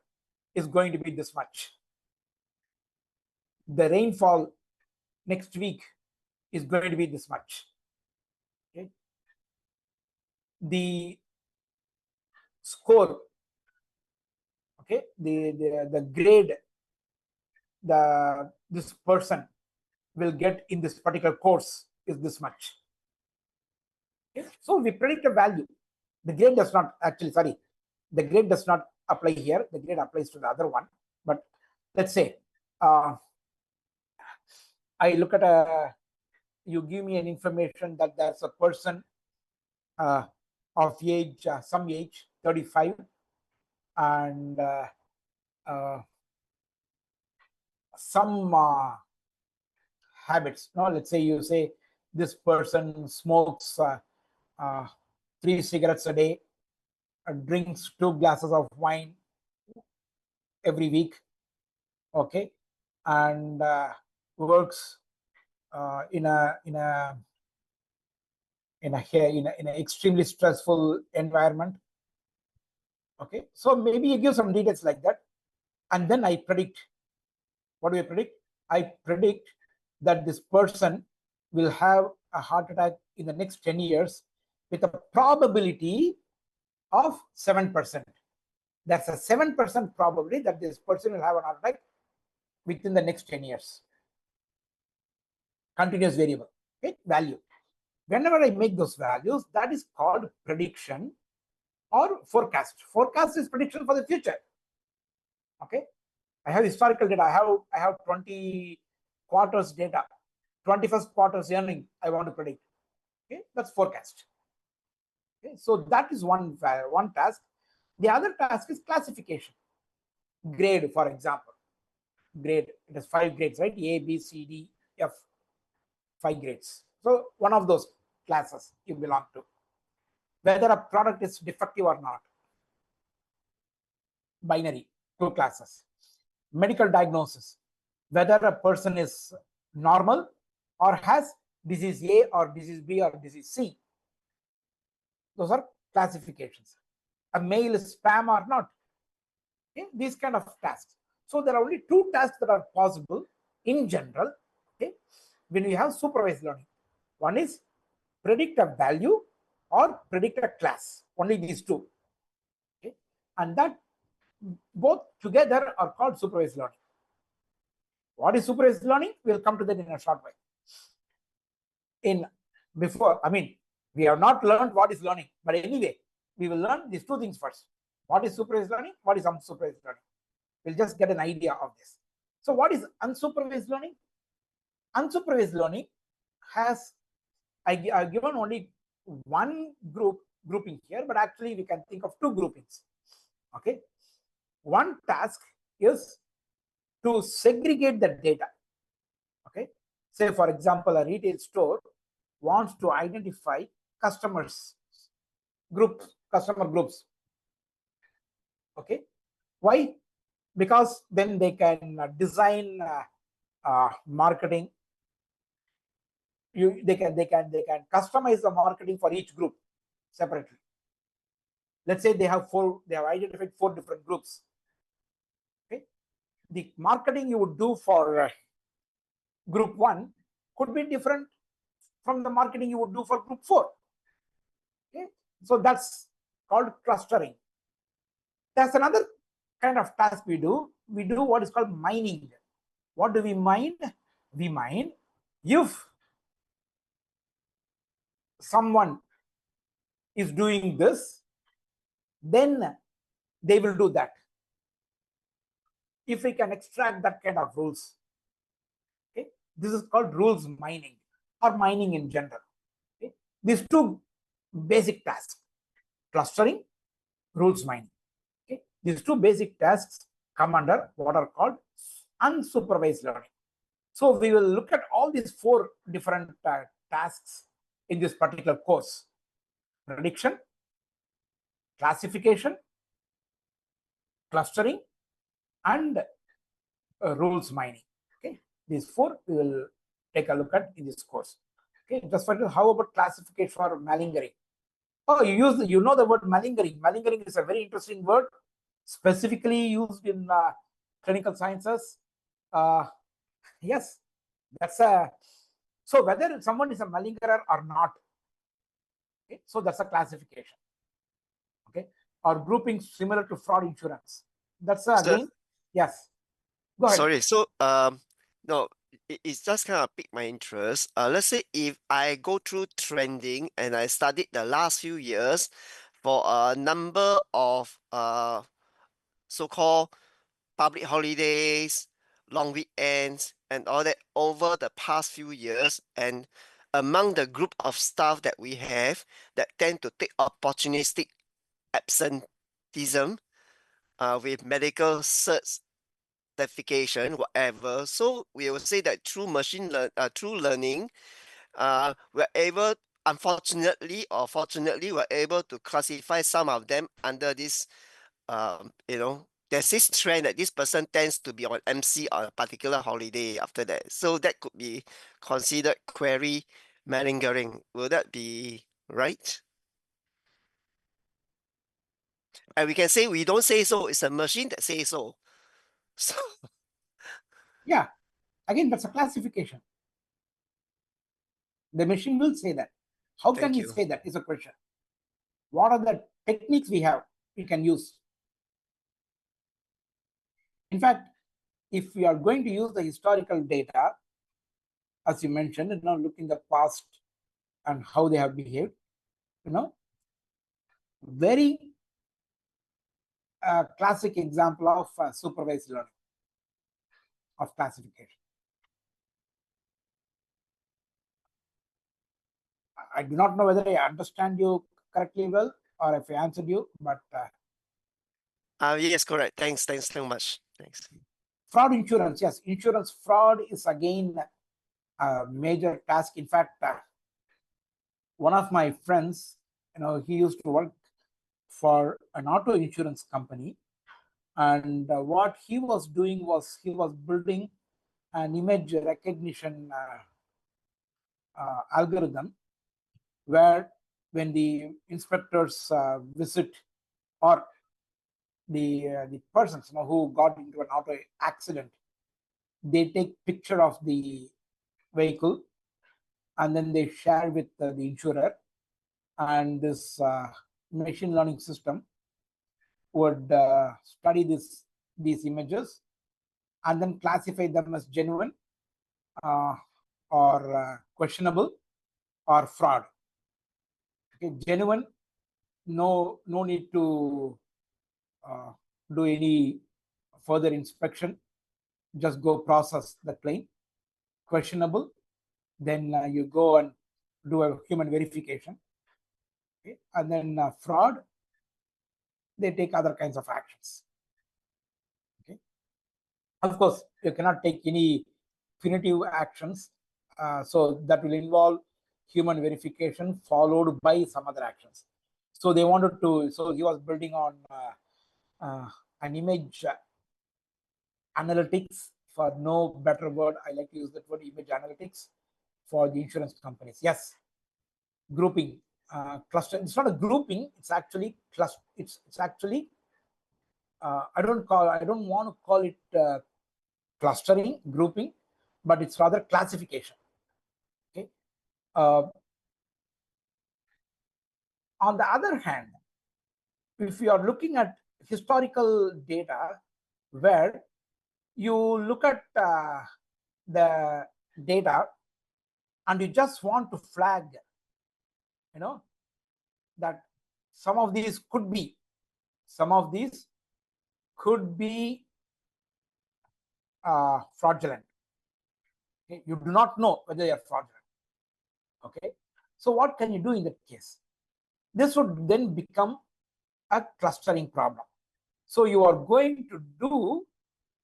S1: is going to be this much. The rainfall next week is going to be this much. Okay. The score, okay, the grade this person will get in this particular course is this much. Okay. So we predict a value. The grade does not actually, sorry, the grade does not apply here. The grade applies to the other one. But let's say I look at you give me an information that there's a person of age, some age, 35, and some habits. No, let's say you say this person smokes 3 cigarettes a day, drinks 2 glasses of wine every week, okay, and works in an extremely stressful environment. Okay, so maybe you give some details like that, and then I predict. What do I predict? I predict that this person will have a heart attack in the next 10 years with a probability of 7%. That's a 7% probability that this person will have a heart attack within the next 10 years. Continuous variable, okay, value. Whenever I make those values, that is called prediction or forecast. Forecast is prediction for the future. Okay, I have historical data. I have 20 quarters data, 21st quarter's earning I want to predict. Okay, that's forecast. Okay, so that is one task. The other task is classification. Grade, for example. Grade, it has 5 grades, right? A, B, C, D, F, 5 grades. So one of those classes you belong to. Whether a product is defective or not. Binary, 2 classes. Medical diagnosis, whether a person is normal or has disease A or disease B or disease C. Those are classifications. A mail is spam or not. Okay? These kind of tasks. So there are only 2 tasks that are possible in general, okay, when we have supervised learning. One is predict a value or predict a class. Only these 2. Okay? And that both together are called supervised learning. What is supervised learning? We'll come to that in a short while. We have not learned what is learning, but anyway, we will learn these 2 things first. What is supervised learning? What is unsupervised learning? We'll just get an idea of this. So what is unsupervised learning? Unsupervised learning has, I've given only one grouping here, but actually we can think of 2 groupings. Okay. One task is to segregate the data. Okay. Say, for example, a retail store wants to identify customer groups. Okay. Why? Because then they can design marketing. They can customize the marketing for each group separately. Let's say they have identified 4 different groups. Okay. The marketing you would do for group 1 could be different from the marketing you would do for group 4. So that's called clustering. There's another kind of task we do. We do what is called mining. What do we mine? We mine if someone is doing this, then they will do that. If we can extract that kind of rules. Okay? This is called rules mining or mining in general. Okay? These two basic tasks, clustering, rules mining. Okay? These two basic tasks come under what are called unsupervised learning. So we will look at all these four different tasks in this particular course: prediction, classification, clustering, and rules mining. Okay, these four we will take a look at in this course. Okay, just for how about classification for malingering? Oh, you know the word malingering. Malingering is a very interesting word, specifically used in clinical sciences. Yes, that's a so whether someone is a malingerer or not. Okay, so that's a classification. Okay, or grouping similar to fraud insurance. That's again, yes. Go ahead.
S6: Sorry, so no, it's just kind of piqued my interest. Let's say if I go through trending and I studied the last few years for a number of so-called public holidays, long weekends, and all that over the past few years, and among the group of staff that we have that tend to take opportunistic absenteeism with medical certification, whatever. So we will say that through through learning, we're able, unfortunately or fortunately, we're able to classify some of them under this. There's this trend that this person tends to be on MC on a particular holiday after that. So that could be considered query malingering. Will that be right? And we can say we don't say so. It's a machine that says so. So
S1: Yeah, again, that's a classification. The machine will say that. How can we say that is a question. What are the techniques we can use? In fact, if we are going to use the historical data, as you mentioned, looking the past and how they have behaved, very classic example of supervised learning of classification. I do not know whether I understand you correctly well or if I answered you, but
S6: yes, correct. Thanks so much. Thanks.
S1: Fraud insurance, yes, insurance fraud is again a major task. In fact, one of my friends, he used to work for an auto insurance company, and what he was doing was he was building an image recognition algorithm where when the inspectors visit or the persons who got into an auto accident, they take picture of the vehicle and then they share with the insurer, and this machine learning system would study these images and then classify them as genuine or questionable or fraud. Okay, genuine, no need to do any further inspection, just go process the claim. Questionable, then you go and do a human verification. Okay? And then fraud, they take other kinds of actions. Okay, of course you cannot take any punitive actions, so that will involve human verification followed by some other actions. So they wanted to, so he was building on an image analytics, for no better word, I like to use that word, image analytics, for the insurance companies. Yes, grouping, cluster. It's not a grouping. It's actually cluster. It's actually I don't want to call it clustering, grouping, but it's rather classification. Okay. On the other hand, if you are looking at historical data where you look at the data and you just want to flag, that some of these could be fraudulent. Okay? You do not know whether they are fraudulent. Okay, so what can you do in that case? This would then become a clustering problem. So you are going to do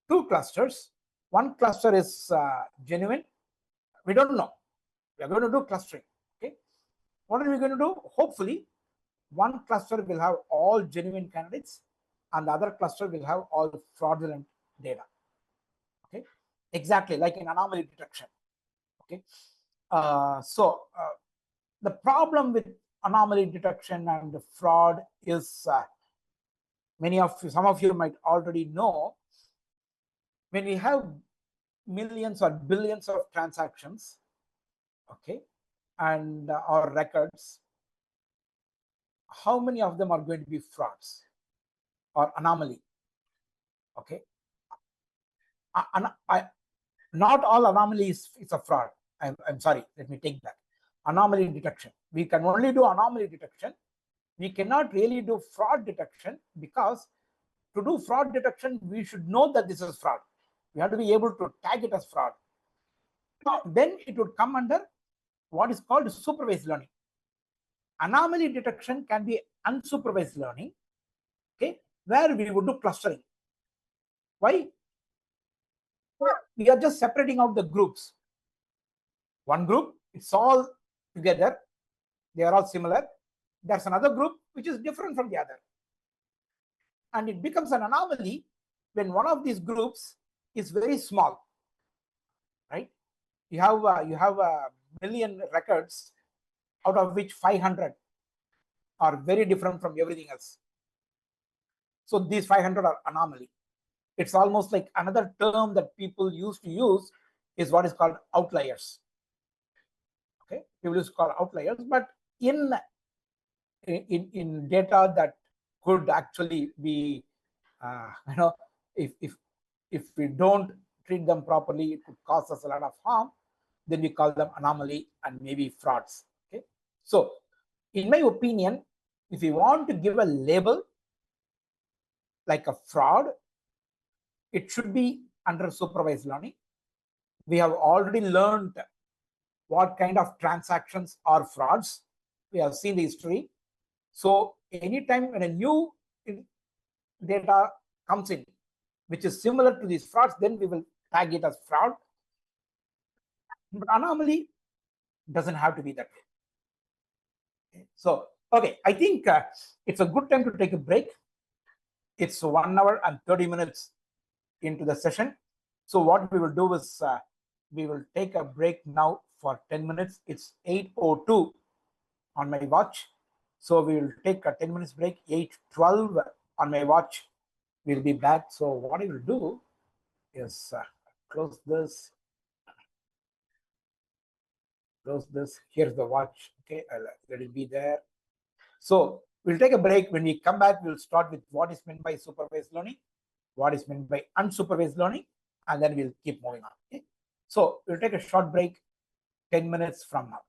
S1: two clusters. One cluster is genuine. We don't know. We are going to do clustering. Okay, what are we going to do? Hopefully, one cluster will have all genuine candidates, and the other cluster will have all fraudulent data. Okay, exactly like in anomaly detection. Okay, the problem with anomaly detection and the fraud is some of you might already know, when we have millions or billions of transactions, okay, and our records, how many of them are going to be frauds or anomaly? Okay, not all anomalies is a fraud. I'm sorry, let me take that. Anomaly detection. We can only do anomaly detection. We cannot really do fraud detection, because to do fraud detection, we should know that this is fraud. We have to be able to tag it as fraud. Then it would come under what is called supervised learning. Anomaly detection can be unsupervised learning, okay, where we would do clustering. Why? We are just separating out the groups. One group, it's all together. They are all similar. There's another group which is different from the other. And it becomes an anomaly when one of these groups is very small, right? You have a million records, out of which 500 are very different from everything else. So these 500 are anomaly. It's almost like another term that people used to use is what is called outliers. Okay, people used to call outliers, but in data that could actually be, if we don't treat them properly, it could cause us a lot of harm. Then we call them anomaly and maybe frauds. Okay, so in my opinion, if you want to give a label like a fraud, it should be under supervised learning. We have already learned what kind of transactions are frauds. We have seen the history. So anytime when a new data comes in, which is similar to these frauds, then we will tag it as fraud. But anomaly doesn't have to be that way. So, okay, I think it's a good time to take a break. It's 1 hour and 30 minutes into the session. So what we will do is we will take a break now for 10 minutes. It's 8:02 on my watch. So we will take a 10 minutes break, 8:12 on my watch. We'll be back. So what I will do is close this. Close this. Here's the watch. Okay, I'll let it be there. So we'll take a break. When we come back, we'll start with what is meant by supervised learning, what is meant by unsupervised learning, and then we'll keep moving on. Okay? So we'll take a short break, 10 minutes from now.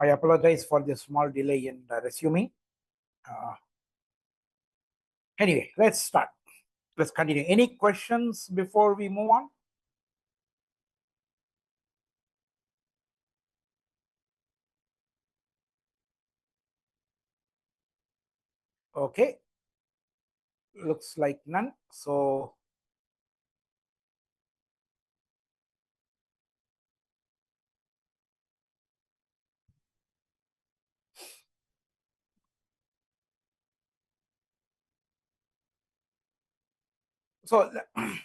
S1: I apologize for the small delay in resuming. Anyway, let's start. Let's continue. Any questions before we move on? Okay. Looks like none. So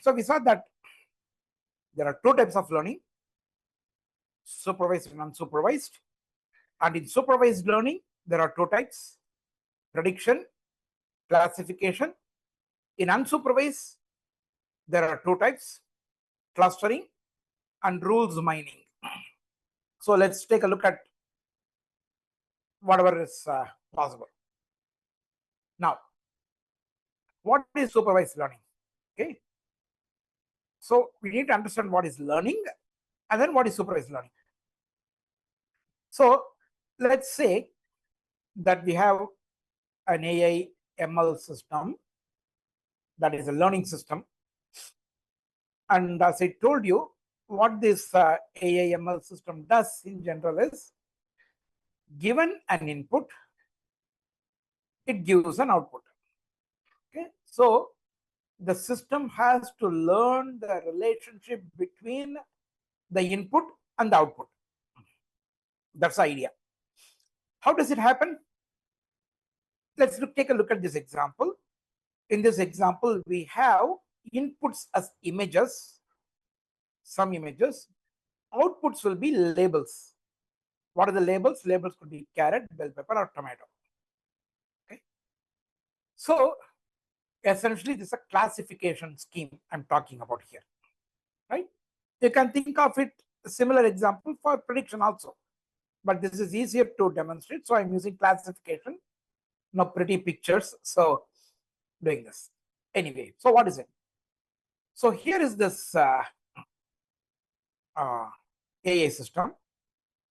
S1: so we saw that there are two types of learning, supervised and unsupervised. And in supervised learning, there are two types, prediction, classification. In unsupervised, there are two types, clustering and rules mining. So let's take a look at whatever is possible. Now, what is supervised learning? Okay. So we need to understand what is learning and then what is supervised learning. So let's say that we have an AI ML system that is a learning system. And as I told you, what this AI ML system does in general is, given an input, it gives an output. Okay, so the system has to learn the relationship between the input and the output. That's the idea. How does it happen? Let's take a look at this example. In this example, we have inputs as images, some images. Outputs will be labels. What are the labels? Labels could be carrot, bell pepper, or tomato. Okay. So essentially, this is a classification scheme I'm talking about here, right? You can think of it a similar example for prediction also, but this is easier to demonstrate. So I'm using classification, no pretty pictures. So doing this anyway. So what is it? So here is this AI system.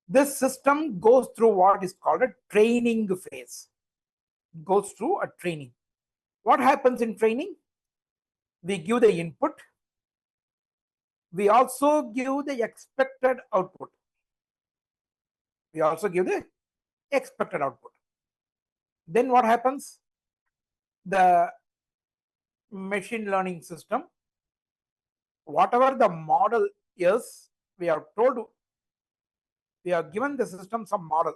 S1: This system goes through what is called a training phase. It goes through a training. What happens in training? We give the input. We also give the expected output. We also give the expected output. Then what happens? The machine learning system, whatever the model is, we are told, we have given the system some model.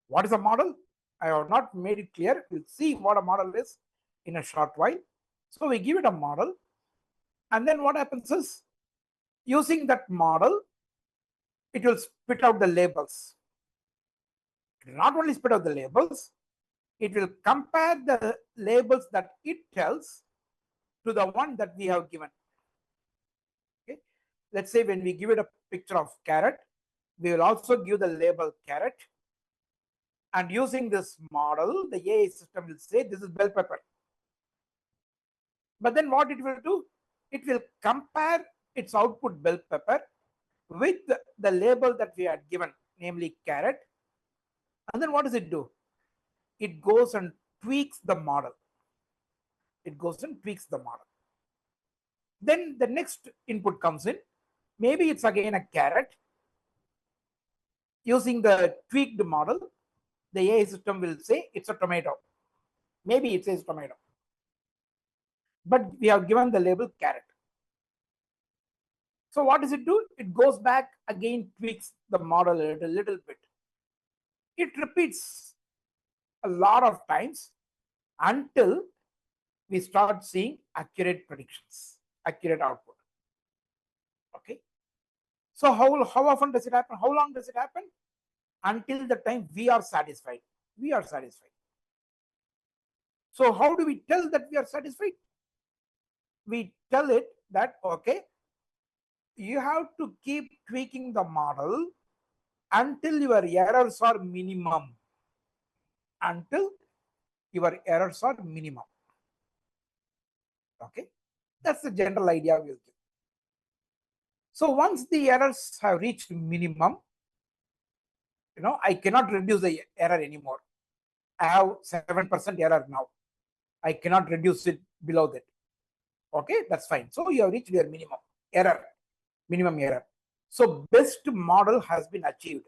S1: What is a model? I have not made it clear. We'll see what a model is in a short while. So we give it a model. And then what happens is, using that model, it will spit out the labels. It will not only spit out the labels, it will compare the labels that it tells to the one that we have given. Okay. Let's say when we give it a picture of carrot, we will also give the label carrot. And using this model, the AI system will say this is bell pepper. But then what it will do? It will compare its output bell pepper with the label that we had given, namely carrot. And then what does it do? It goes and tweaks the model. It goes and tweaks the model. Then the next input comes in. Maybe it's again a carrot. Using the tweaked model, the AI system will say it's a tomato. Maybe it says tomato. But we have given the label carrot. So what does it do? It goes back again, tweaks the model a little bit. It repeats a lot of times until we start seeing accurate predictions, accurate output. Okay. So how often does it happen? How long does it happen? Until the time we are satisfied. We are satisfied. So how do we tell that we are satisfied? We tell it that, okay, you have to keep tweaking the model until your errors are minimum. Until your errors are minimum. Okay, that's the general idea we'll give. So once the errors have reached minimum, I cannot reduce the error anymore. I have 7% error now. I cannot reduce it below that. Okay, that's fine. So you have reached your minimum error. So best model has been achieved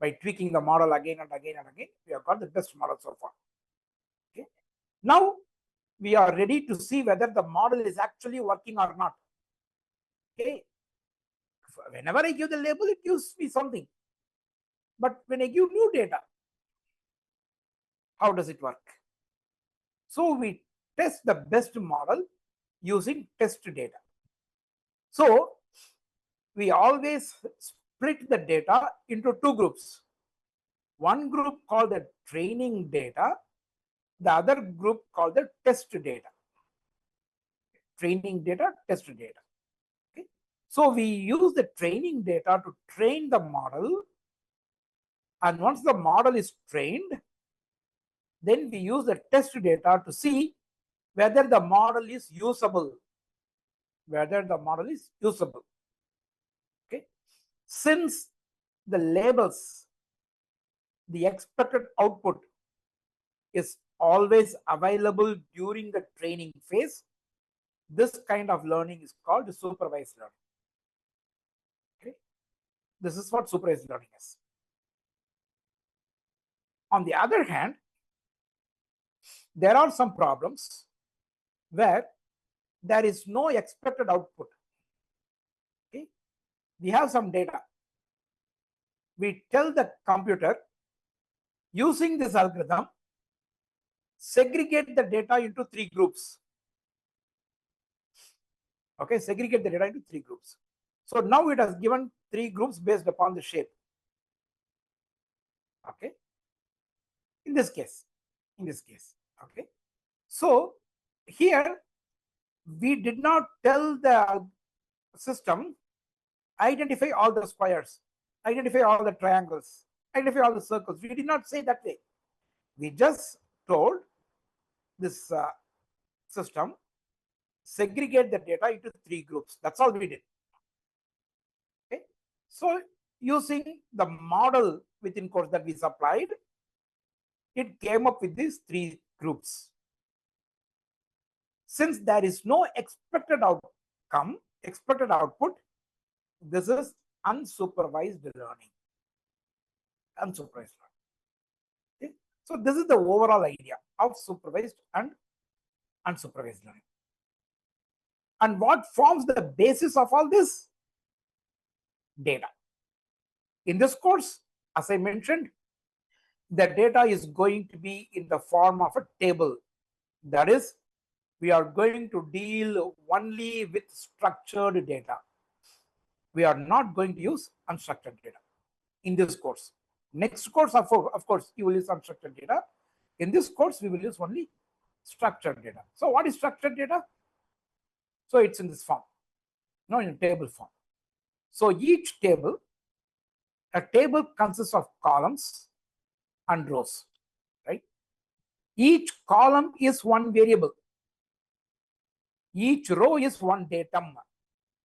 S1: by tweaking the model again and again and again. We have got the best model so far. Okay. Now we are ready to see whether the model is actually working or not. Okay. Whenever I give the label, it gives me something. But when I give new data, how does it work? So we test the best model using test data. So we always split the data into two groups. One group called the training data, the other group called the test data. Training data, test data. Okay. So we use the training data to train the model. And once the model is trained, then we use the test data to see whether the model is usable. Okay. Since the labels, the expected output is always available during the training phase, this kind of learning is called supervised learning. Okay. This is what supervised learning is. On the other hand, there are some problems where there is no expected output. Okay. We have some data. We tell the computer, using this algorithm, segregate the data into three groups. Okay, segregate the data into three groups. So now it has given three groups based upon the shape. Okay. In this case. Okay. So here we did not tell the system identify all the squares, identify all the triangles, identify all the circles. We did not say that way. We just told this system segregate the data into three groups. That's all we did. Okay. So using the model within course that we supplied, it came up with these three groups. Since there is no expected outcome, expected output, this is unsupervised learning. Okay. So this is the overall idea of supervised and unsupervised learning. And what forms the basis of all this? Data. In this course, as I mentioned, the data is going to be in the form of a table. That is, we are going to deal only with structured data. We are not going to use unstructured data in this course. Next course, of course, you will use unstructured data. In this course, we will use only structured data. So what is structured data? So it's in this form, in a table form. So each table, a table consists of columns and rows, right? Each column is one variable. Each row is one datum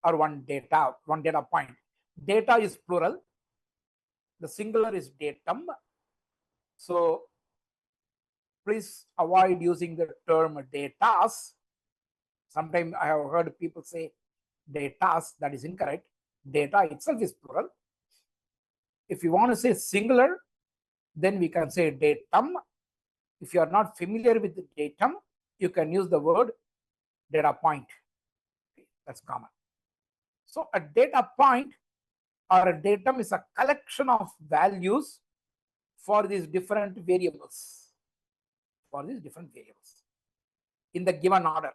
S1: or one data point. Data is plural. The singular is datum. So please avoid using the term datas. Sometimes I have heard people say datas. That is incorrect. Data itself is plural. If you want to say singular, then we can say datum. If you are not familiar with the datum, you can use the word data point. Okay, that's common. So a data point or a datum is a collection of values for these different variables. In the given order.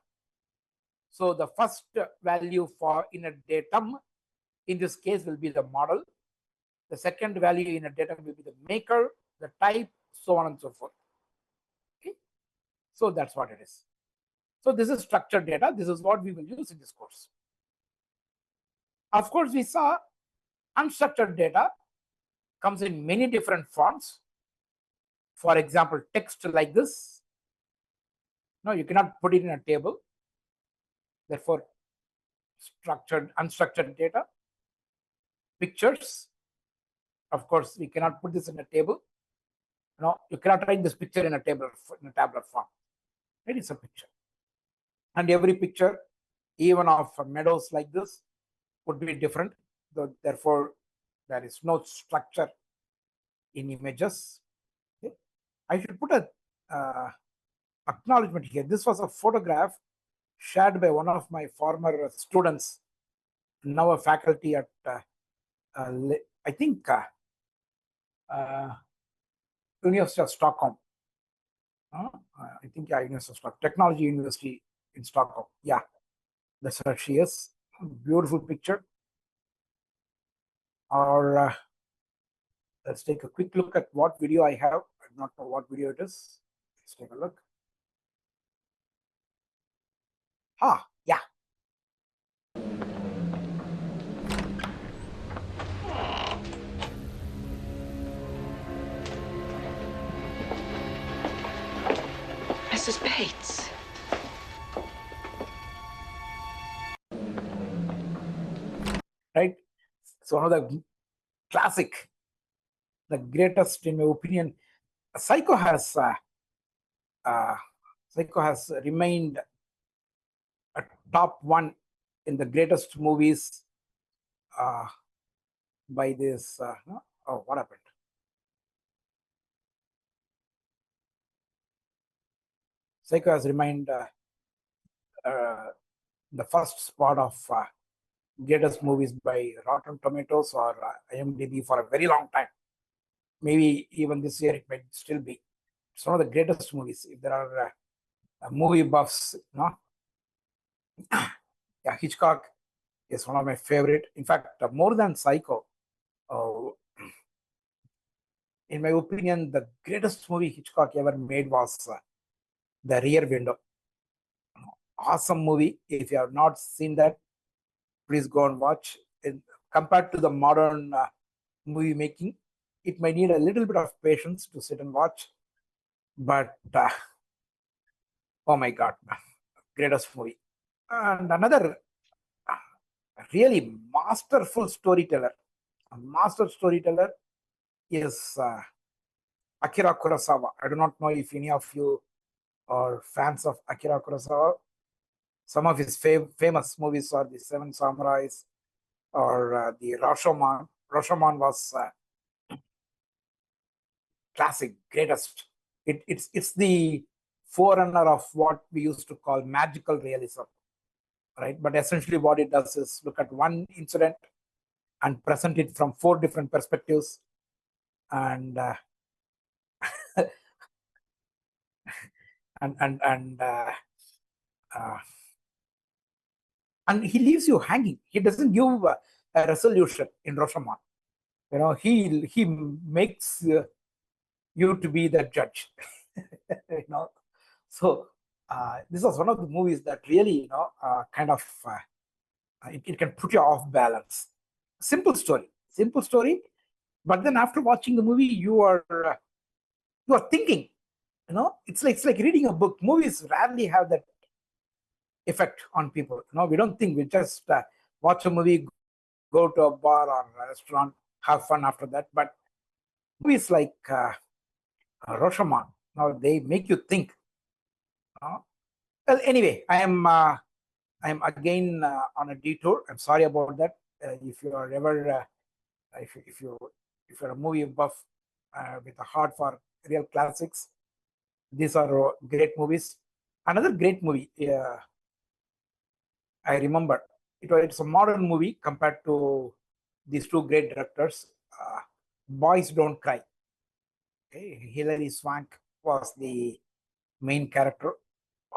S1: So the first value in a datum, in this case, will be the model. The second value in a datum will be the maker, the type, so on and so forth. Okay. So that's what it is. So this is structured data. This is what we will use in this course. Of course, we saw unstructured data comes in many different forms. For example, text like this. No, you cannot put it in a table. Therefore, unstructured data. Pictures, Of course, we cannot put this in a table. No, you cannot write this picture in a tabular form. It is a picture. And every picture, even of meadows like this, would be different. Therefore, there is no structure in images. Okay. I should put a acknowledgement here. This was a photograph shared by one of my former students, now a faculty at, I think, University of Stockholm. I think, yeah, University of Stockholm, Technology University in Stockholm. Yeah, that's where she is. Beautiful picture. Or let's take a quick look at what video I have. I do not know what video it is. Let's take a look. Yeah.
S7: Mrs. Bates.
S1: Right? So one of the classic, the greatest in my opinion. Psycho has remained a top one in the greatest movies by this. Oh, what happened? Psycho has remained the first spot of greatest movies by Rotten Tomatoes or IMDb for a very long time. Maybe even this year it might still be. It's one of the greatest movies. If there are movie buffs, yeah, Hitchcock is one of my favorite. In fact, more than Psycho, in my opinion, the greatest movie Hitchcock ever made was The Rear Window. Awesome movie. If you have not seen that, please go and watch. Compared to the modern movie making, it might need a little bit of patience to sit and watch. But oh my God, greatest movie. And another really masterful storyteller, a master storyteller is Akira Kurosawa. I do not know if any of you are fans of Akira Kurosawa. Some of his famous movies are The Seven Samurais or the Rashomon. Rashomon was classic, greatest. It's the forerunner of what we used to call magical realism, right? But essentially what it does is look at one incident and present it from 4 different perspectives. And and he leaves you hanging. He doesn't give a resolution in Rashomon. He makes you to be the judge. So this was one of the movies that really kind of it can put you off balance. Simple story, but then after watching the movie you are thinking. It's like reading a book. Movies rarely have that effect on people. We don't think. We just watch a movie, go to a bar or a restaurant, have fun after that. But movies like Rashomon, they make you think. Well, anyway, I am again on a detour. I'm sorry about that. If you are ever, if you're a movie buff with a heart for real classics, these are great movies. Another great movie I remember, it's a modern movie compared to these 2 great directors. Boys Don't Cry. Okay, Hilary Swank was the main character.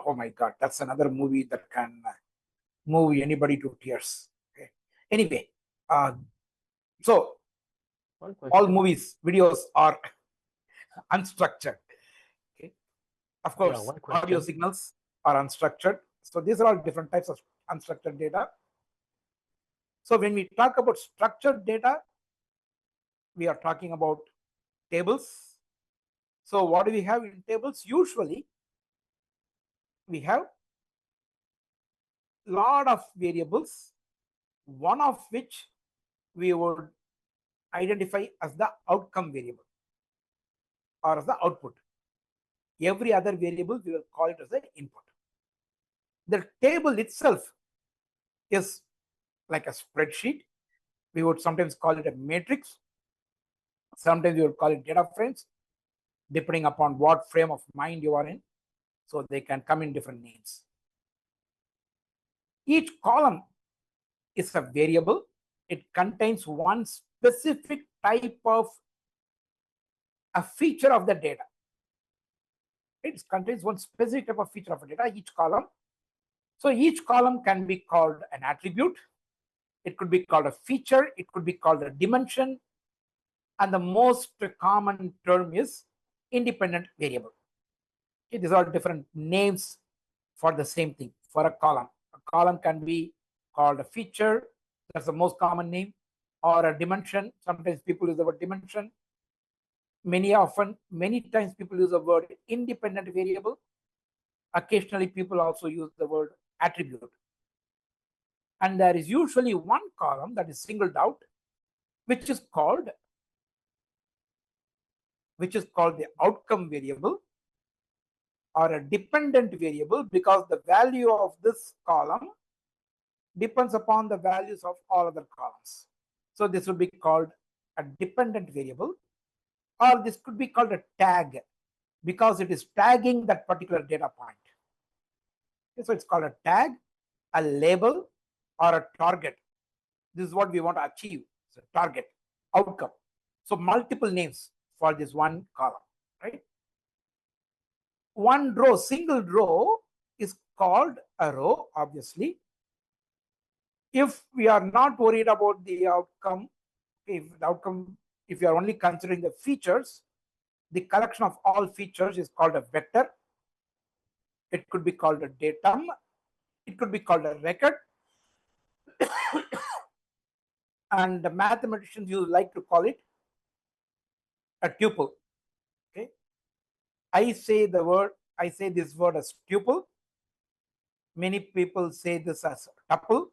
S1: Oh my God, that's another movie that can move anybody to tears. Okay. Anyway, so all movies, videos are unstructured. Okay. Of course, audio signals are unstructured. So these are all different types of unstructured data. So when we talk about structured data, we are talking about tables. So what do we have in tables? Usually, we have a lot of variables, one of which we would identify as the outcome variable or as the output. Every other variable we will call it as the input. The table itself is like a spreadsheet. We would sometimes call it a matrix. Sometimes we would call it data frames, depending upon what frame of mind you are in. So they can come in different names. Each column is a variable. It contains one specific type of a feature of the data. It contains one specific type of feature of the data, each column. So each column can be called an attribute. It could be called a feature. It could be called a dimension. And the most common term is independent variable. Okay, these are different names for the same thing. For a column can be called a feature. That's the most common name. Or a dimension. Sometimes people use the word dimension. Many times people use the word independent variable. Occasionally people also use the word attribute. And there is usually one column that is singled out, which is called the outcome variable or a dependent variable, because the value of this column depends upon the values of all other columns. So this will be called a dependent variable, or this could be called a tag because it is tagging that particular data point. Okay, so it's called a tag, a label, or a target. This is what we want to achieve. So target, outcome. So multiple names for this one column, right? One row, single row is called a row, obviously. If we are not worried about the outcome, if you are only considering the features, the collection of all features is called a vector. It could be called a datum. It could be called a record. And the mathematicians you like to call it a tuple. Okay, I say this word as tuple. Many people say this as tuple.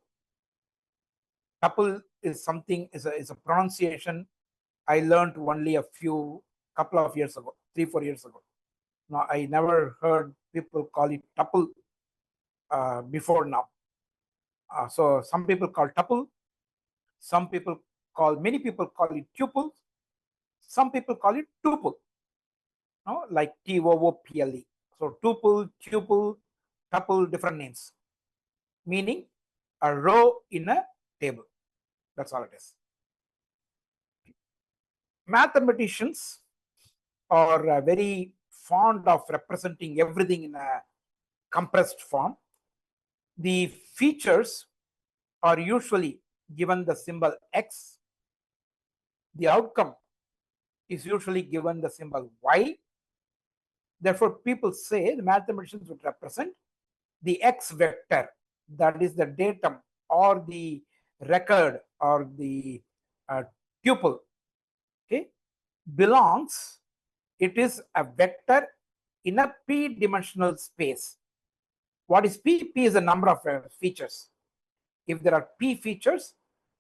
S1: Tuple is something, is a pronunciation I learned only a couple of years ago, 3-4 years ago. Now I never heard people call it tuple before now. So some people call tuple. Many people call it tuple. Some people call it tuple. No, like TOOPLE. So tuple, tuple, different names, meaning a row in a table. That's all it is. Mathematicians are very fond of representing everything in a compressed form. The features are usually given the symbol X. The outcome is usually given the symbol Y. Therefore, people say the mathematicians would represent the X vector, that is the datum or the record or the tuple, okay, belongs, it is a vector in a p-dimensional space. What is p? P is the number of features. If there are p features,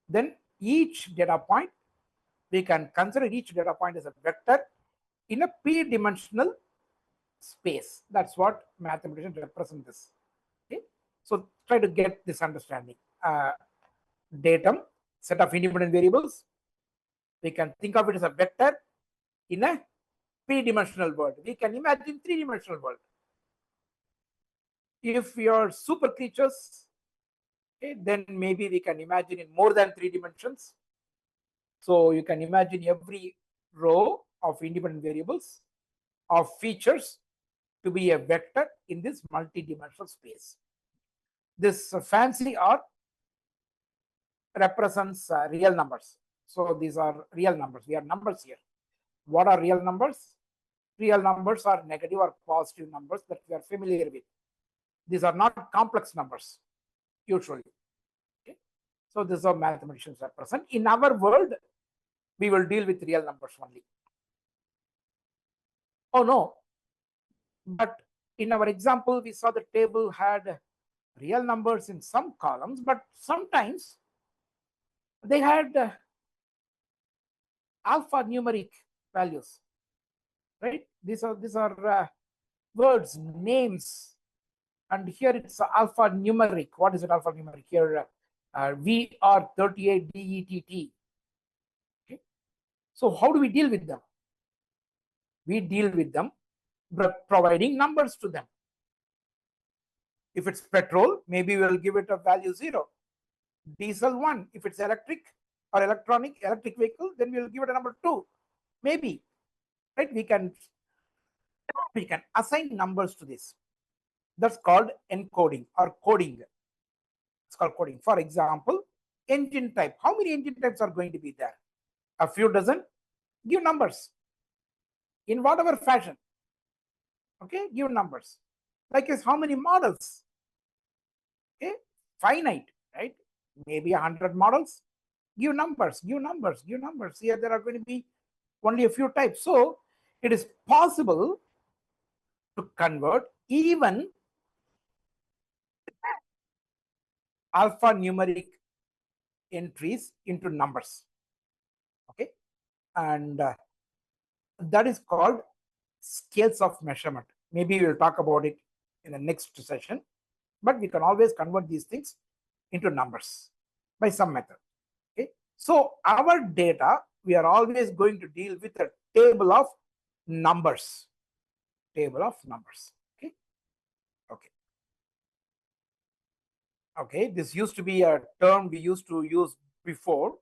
S1: then each data point, we can consider each data point as a vector in a p-dimensional space. That's what mathematicians represent this. Okay, so try to get this understanding. Datum, set of independent variables. We can think of it as a vector in a p-dimensional world. We can imagine three-dimensional world. If we are super creatures, okay, then maybe we can imagine in more than 3 dimensions. So you can imagine every row of independent variables of features to be a vector in this multi-dimensional space. This fancy R represents real numbers. So these are real numbers. We have numbers here. What are real numbers? Real numbers are negative or positive numbers that we are familiar with. These are not complex numbers, usually. Okay? So this is how mathematicians represent. In our world, we will deal with real numbers only. Oh no, but in our example, we saw the table had real numbers in some columns, but sometimes they had alphanumeric values, right? These are words, names, and here it's alphanumeric. What is it, alphanumeric? Here, VR38DETT. Okay. So how do we deal with them? We deal with them by providing numbers to them. If it's petrol, maybe we'll give it a value 0. Diesel 1. If it's electric or electric vehicle, then we'll give it a number 2. Maybe, right? We can assign numbers to this. That's called encoding or coding. It's called coding. For example, engine type. How many engine types are going to be there? A few dozen. Give numbers in whatever fashion. Okay, give numbers. Like is how many models? Okay, finite, right? Maybe 100 models. Give numbers, give numbers, give numbers. Here there are going to be only a few types. So it is possible to convert even alphanumeric entries into numbers. Okay, and that is called scales of measurement. Maybe we'll talk about it in the next session, but we can always convert these things into numbers by some method. Okay, so our data, we are always going to deal with a table of numbers. Table of numbers. Okay, okay, okay. This used to be a term we used to use before,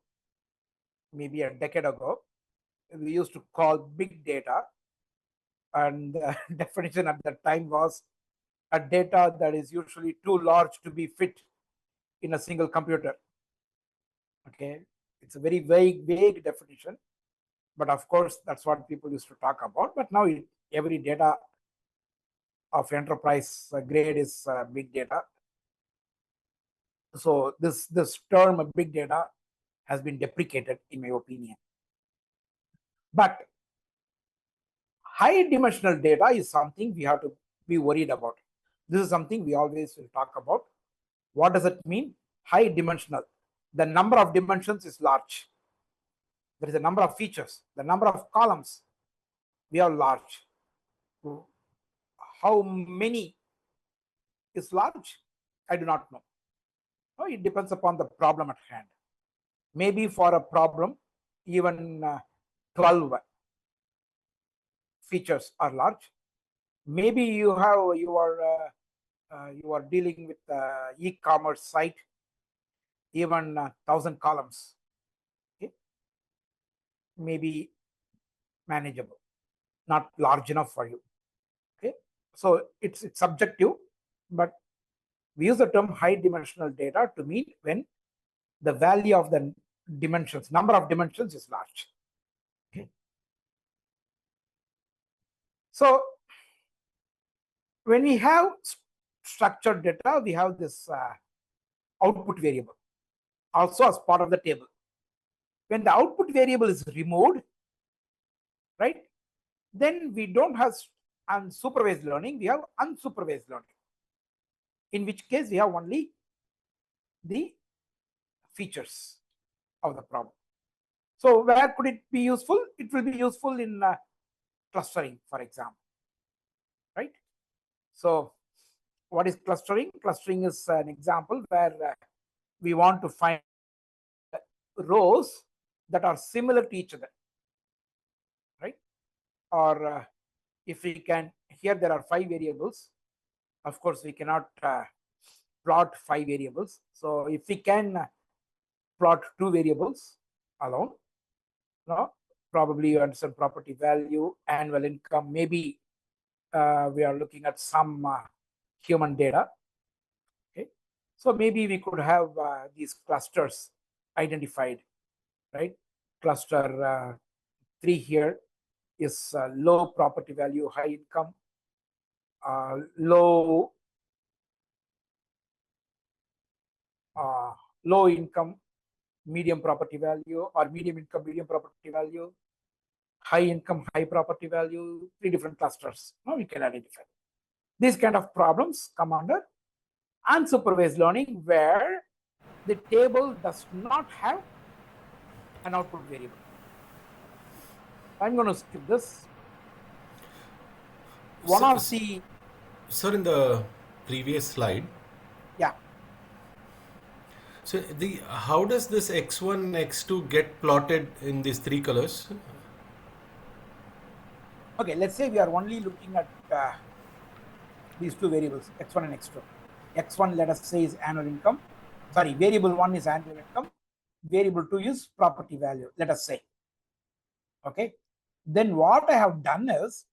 S1: maybe a decade ago. We used to call big data, and the definition at that time was a data that is usually too large to be fit in a single computer. Okay, it's a very vague definition, but of course that's what people used to talk about. But now every data of enterprise grade is big data. So this term of big data has been deprecated, in my opinion. But high dimensional data is something we have to be worried about. This is something we always will talk about. What does it mean? High dimensional. The number of dimensions is large. There is a number of features. The number of columns, we are large. How many is large? I do not know. It depends upon the problem at hand. Maybe for a problem, even 12 features are large. Maybe you are dealing with e-commerce site, even 1,000 columns. Okay, maybe manageable, not large enough for you. Okay, so it's subjective, but we use the term high dimensional data to mean when the value of the dimensions, number of dimensions is large. Okay, so when we have structured data, we have this output variable also as part of the table. When the output variable is removed, right, then we don't have unsupervised learning, we have unsupervised learning, in which case we have only the features of the problem. So where could it be useful? It will be useful in clustering, for example, right? So what is clustering? Clustering is an example where we want to find rows that are similar to each other, right? Or if we can, here there are 5 variables. Of course, we cannot plot 5 variables. So if we can plot 2 variables alone, no, probably you understand property value, annual income. Maybe we are looking at some human data. Okay, so maybe we could have these clusters identified, right? Cluster 3 here is low property value, high income, low income, medium property value, or medium income, medium property value, high income, high property value, 3 different clusters. Now we can identify. These kind of problems come under unsupervised learning, where the table does not have an output variable. I'm going to skip this. One
S8: Sir,
S1: of the,
S8: sir, in the previous slide,
S1: yeah,
S8: so how does this x1, x2 get plotted in these three colors?
S1: okay, let's say we are only looking at these two variables, x1 and x2. X1, let us say, is annual income. Sorry, variable 1 is annual income. Variable 2 is property value, let us say. Okay. Then what I have done is,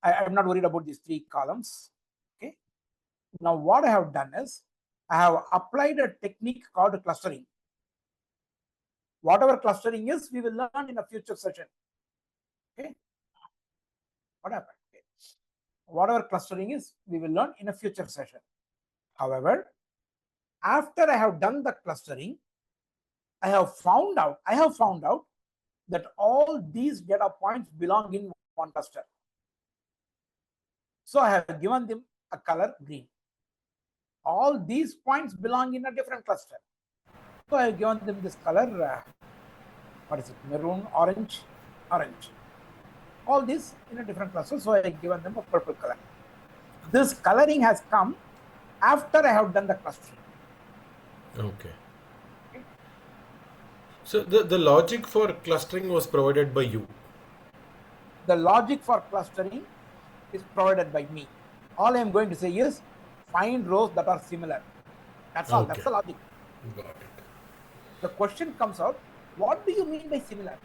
S1: I'm not worried about these three columns. Okay. Now what I have done is, I have applied a technique called clustering. Whatever clustering is, we will learn in a future session. Okay. What happened? Okay. Whatever clustering is, we will learn in a future session. However, after I have done the clustering, I have found out that all these data points belong in one cluster. So I have given them a color green. All these points belong in a different cluster. So I have given them this color, what is it, maroon, orange. All these in a different cluster. So I have given them a purple color. This coloring has come after I have done the clustering.
S8: Okay. So the logic for clustering was provided by you.
S1: The logic for clustering is provided by me. All I am going to say is find rows that are similar. That's all.
S8: Okay.
S1: That's the logic.
S8: Got it.
S1: The question comes out, what do you mean by similar?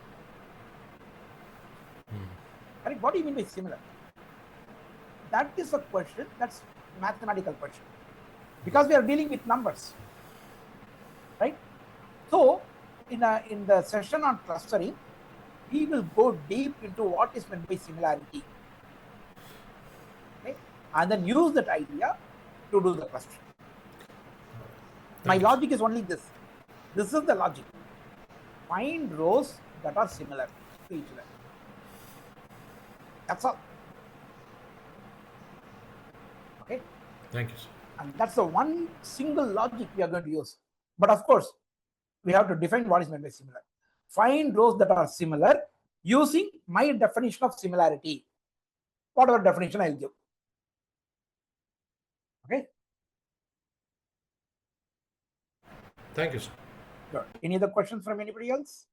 S1: Right? What do you mean by similar? That is a question, that's mathematical question. Because we are dealing with numbers. Right? So in the session on clustering, we will go deep into what is meant by similarity. Okay? And then use that idea to do the clustering. My logic is only this. This is the logic. Find rows that are similar to each other. That's all. Okay?
S8: Thank you, sir.
S1: And that's the one single logic we are going to use. But of course, we have to define what is meant by similar. Find rows that are similar using my definition of similarity. Whatever definition I'll give. Okay?
S8: Thank you, sir.
S1: Good. Any other questions from anybody else?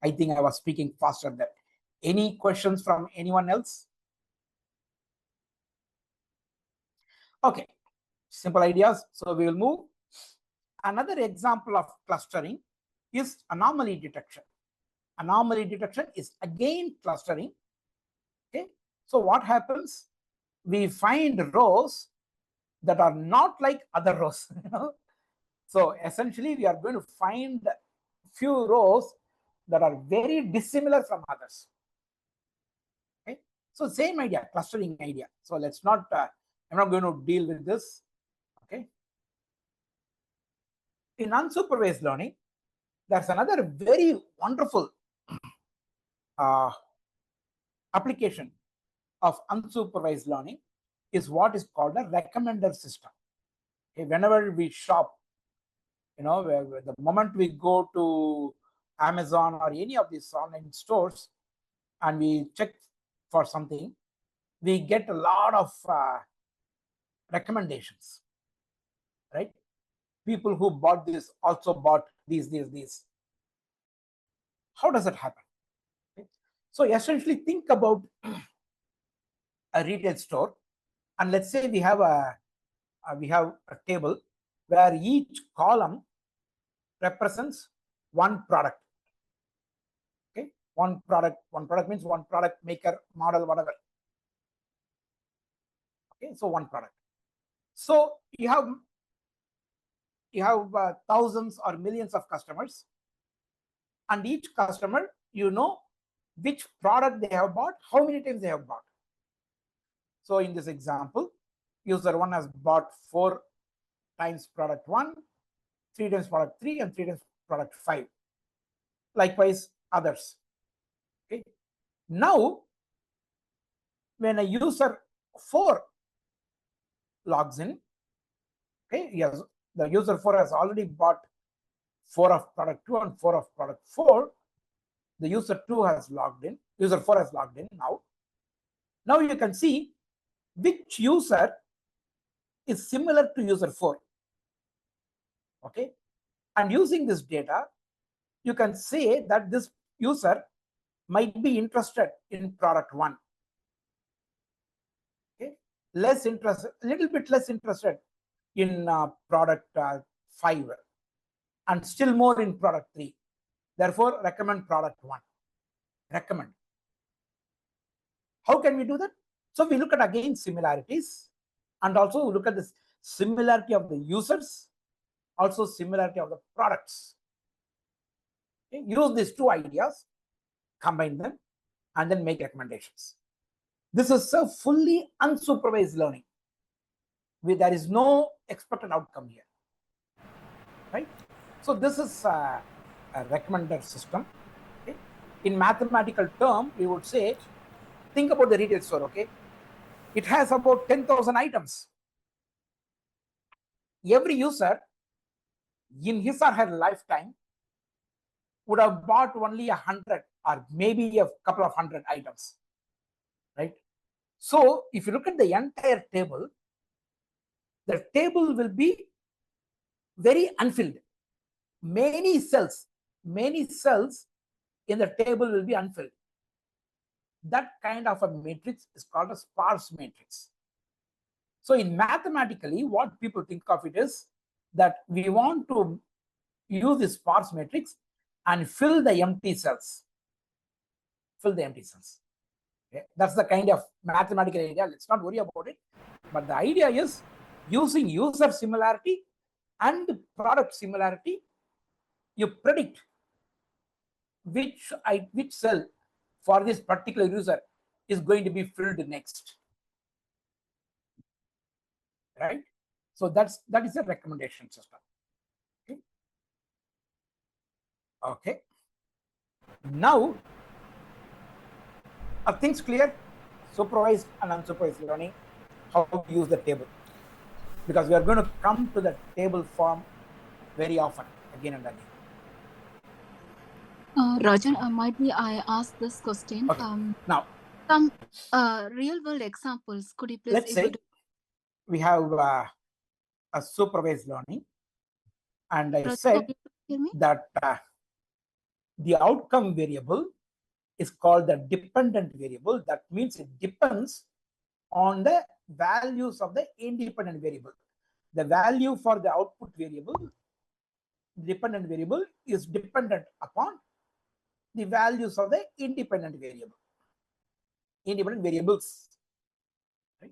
S1: I think I was speaking faster there. Any questions from anyone else? Okay, simple ideas. So we will move. Another example of clustering is anomaly detection. Anomaly detection is again clustering. Okay, so what happens? We find rows that are not like other rows. So essentially, we are going to find few rows that are very dissimilar from others. Okay, so same idea, clustering idea. So let's not. I'm not going to deal with this. Okay. In unsupervised learning, there's another very wonderful application of unsupervised learning is what is called a recommender system. Okay, whenever we shop, the moment we go to Amazon or any of these online stores and we check for something, we get a lot of recommendations, right? People who bought this also bought these. How does it happen? Okay. So essentially think about a retail store, and let's say we have a table where each column represents one product. Okay, one product means one product, maker, model, whatever. Okay, so one product. So you have thousands or millions of customers, and each customer, which product they have bought, how many times they have bought. So in this example, user 1 has bought 4 times product 1, 3 times product 3, and 3 times product 5. Likewise, others. Okay. Now, when a user 4 logs in, okay, the user 4 has already bought 4 of product 2 and 4 of product 4, the user 2 has logged in, user 4 has logged in now. Now you can see which user is similar to user 4. Okay. And using this data, you can say that this user might be interested in product 1. Okay. Less interested, a little bit less interested in product 5 and still more in product 3. Therefore, recommend product 1. Recommend. How can we do that? So we look at again similarities and also look at this similarity of the users, also similarity of the products. Okay? Use these two ideas, combine them, and then make recommendations. This is a fully unsupervised learning. There is no expected outcome here, right? So this is a recommender system. Okay? In mathematical term, we would say, think about the retail store. Okay, it has about 10,000 items. Every user in his or her lifetime would have bought only 100 or maybe a couple of 100 items, right? So if you look at the entire table, the table will be very unfilled. Many cells in the table will be unfilled. That kind of a matrix is called a sparse matrix. So in mathematically, what people think of it is that we want to use this sparse matrix and fill the empty cells. Fill the empty cells. Okay? That's the kind of mathematical idea. Let's not worry about it. But the idea is using user similarity and product similarity, you predict which cell for this particular user is going to be filled next. Right? So that is a recommendation system. Okay. Okay. Now, are things clear? Supervised and unsupervised learning, how to use the table. Because we are going to come to the table form very often, again and again.
S9: Rajan, might be I ask this question?
S1: Okay. Now,
S9: some real-world examples. Could you please?
S1: Let's say we have a supervised learning, and I said that the outcome variable is called the dependent variable. That means it depends on the values of the independent variable. The value for the output variable, dependent variable, is dependent upon the values of the independent variable. Independent variables. Right?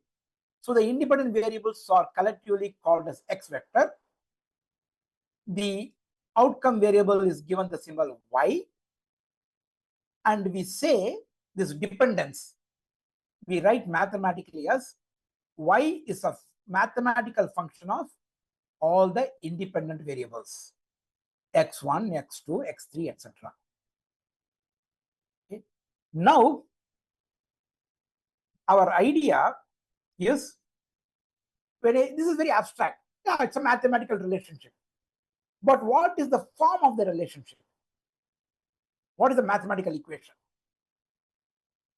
S1: So the independent variables are collectively called as X vector. The outcome variable is given the symbol Y. And we say this dependence, we write mathematically as Y is a mathematical function of all the independent variables, X1, X2, X3, etc. Okay. Now, our idea is, this is very abstract. Yeah, it's a mathematical relationship. But what is the form of the relationship? What is the mathematical equation?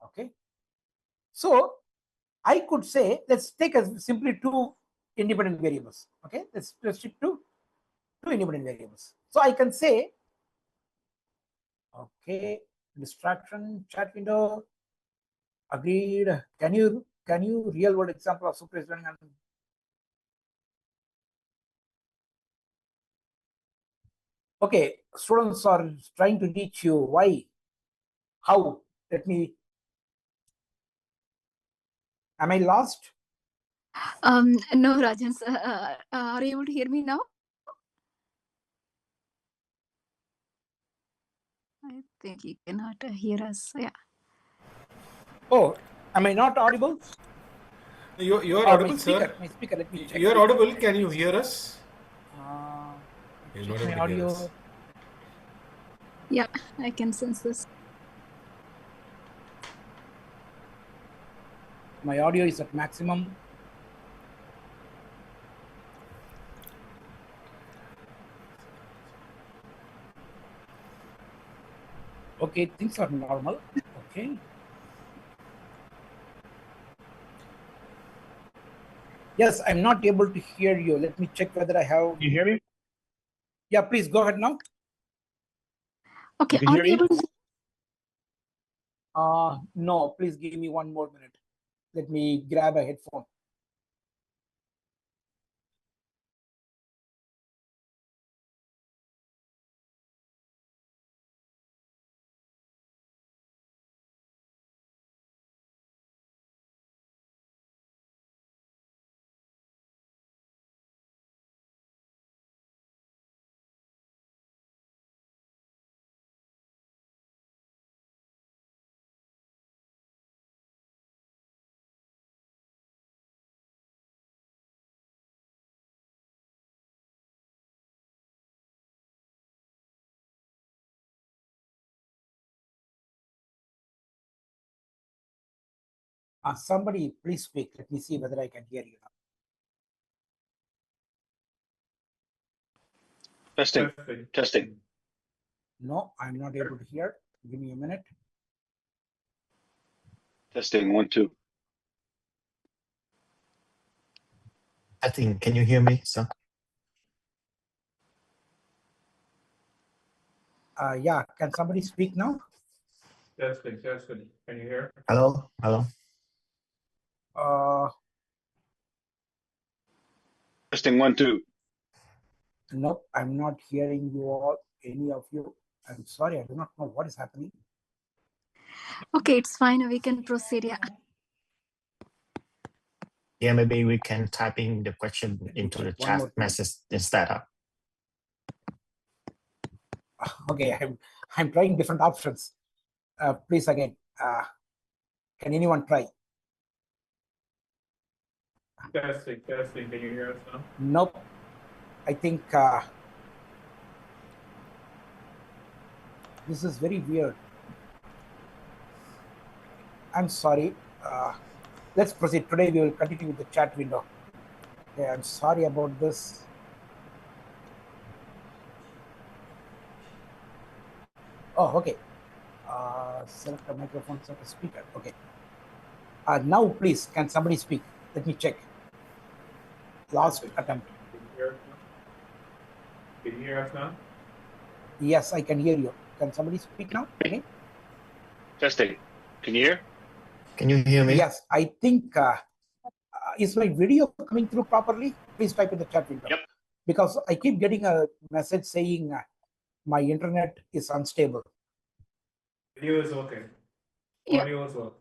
S1: Okay. So I could say, let's take as simply two independent variables. Okay, let's restrict to two independent variables. So I can say, okay, distraction, chat window, agreed. Can you real world example of supervised learning? Okay, students are trying to reach you. Why? How? Let me. Am I lost?
S9: No, Rajan. Are you able to hear me now? I think you cannot hear us. Yeah.
S1: Oh, am I not audible?
S8: You're audible, sir.
S1: My speaker, let me check.
S8: You're audible. Can you hear us?
S1: Check my audio.
S9: Yeah, I can sense this.
S1: My audio is at maximum. Okay, things are normal. Okay. Yes, I'm not able to hear you. Let me check whether I have.
S10: You hear me?
S1: Yeah, please go ahead now.
S9: Okay,
S10: You can
S9: are
S10: hear
S9: we
S10: me?
S9: able to?
S1: No, please give me 1 more minute. Let me grab a headphone. Somebody please speak. Let me see whether I can hear you now.
S10: Testing. Testing.
S1: No, I'm not able to hear. Give me a minute.
S10: Testing. 1, 2.
S11: I think, can you hear me, sir?
S1: Yeah, can somebody speak now?
S10: Testing. Testing. Can you hear?
S11: Hello? Hello?
S10: Testing. 1, 2.
S1: Nope, I'm not hearing you all, any of you. I'm sorry, I do not know what is happening.
S9: Okay, it's fine. We can proceed. Yeah.
S11: Yeah, maybe we can type in the question
S1: Let me
S11: into the
S1: check one
S11: chat
S1: more time.
S11: message instead of.
S1: Okay, I'm trying different options. Please again, can anyone try?
S10: Testing. Testing. Can you hear us now?
S1: Nope. I think this is very weird. I'm sorry. Let's proceed. Today we will continue with the chat window. Okay, I'm sorry about this. Oh, okay. Select a microphone, select a speaker. Okay. Now, please, can somebody speak? Let me check. Last attempt.
S10: Can you hear us now?
S1: Yes, I can hear you. Can somebody speak now? Okay.
S10: Testing. Can you hear?
S11: Can you hear me?
S1: Yes, I think. Is my video coming through properly? Please type in the chat window.
S10: Yep.
S1: Because I keep getting a message saying my internet is unstable.
S10: Video is okay.
S9: Yeah.
S10: Audio as well.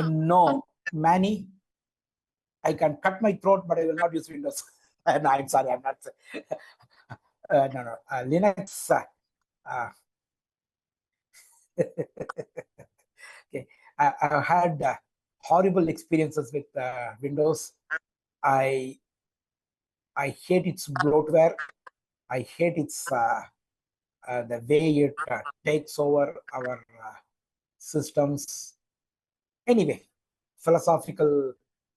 S1: No, Manny, I can cut my throat, but I will not use Windows. No, I'm sorry, I'm not. No. Linux. Okay, I've had horrible experiences with Windows. I hate its bloatware. I hate its the way it takes over our systems. Anyway, philosophical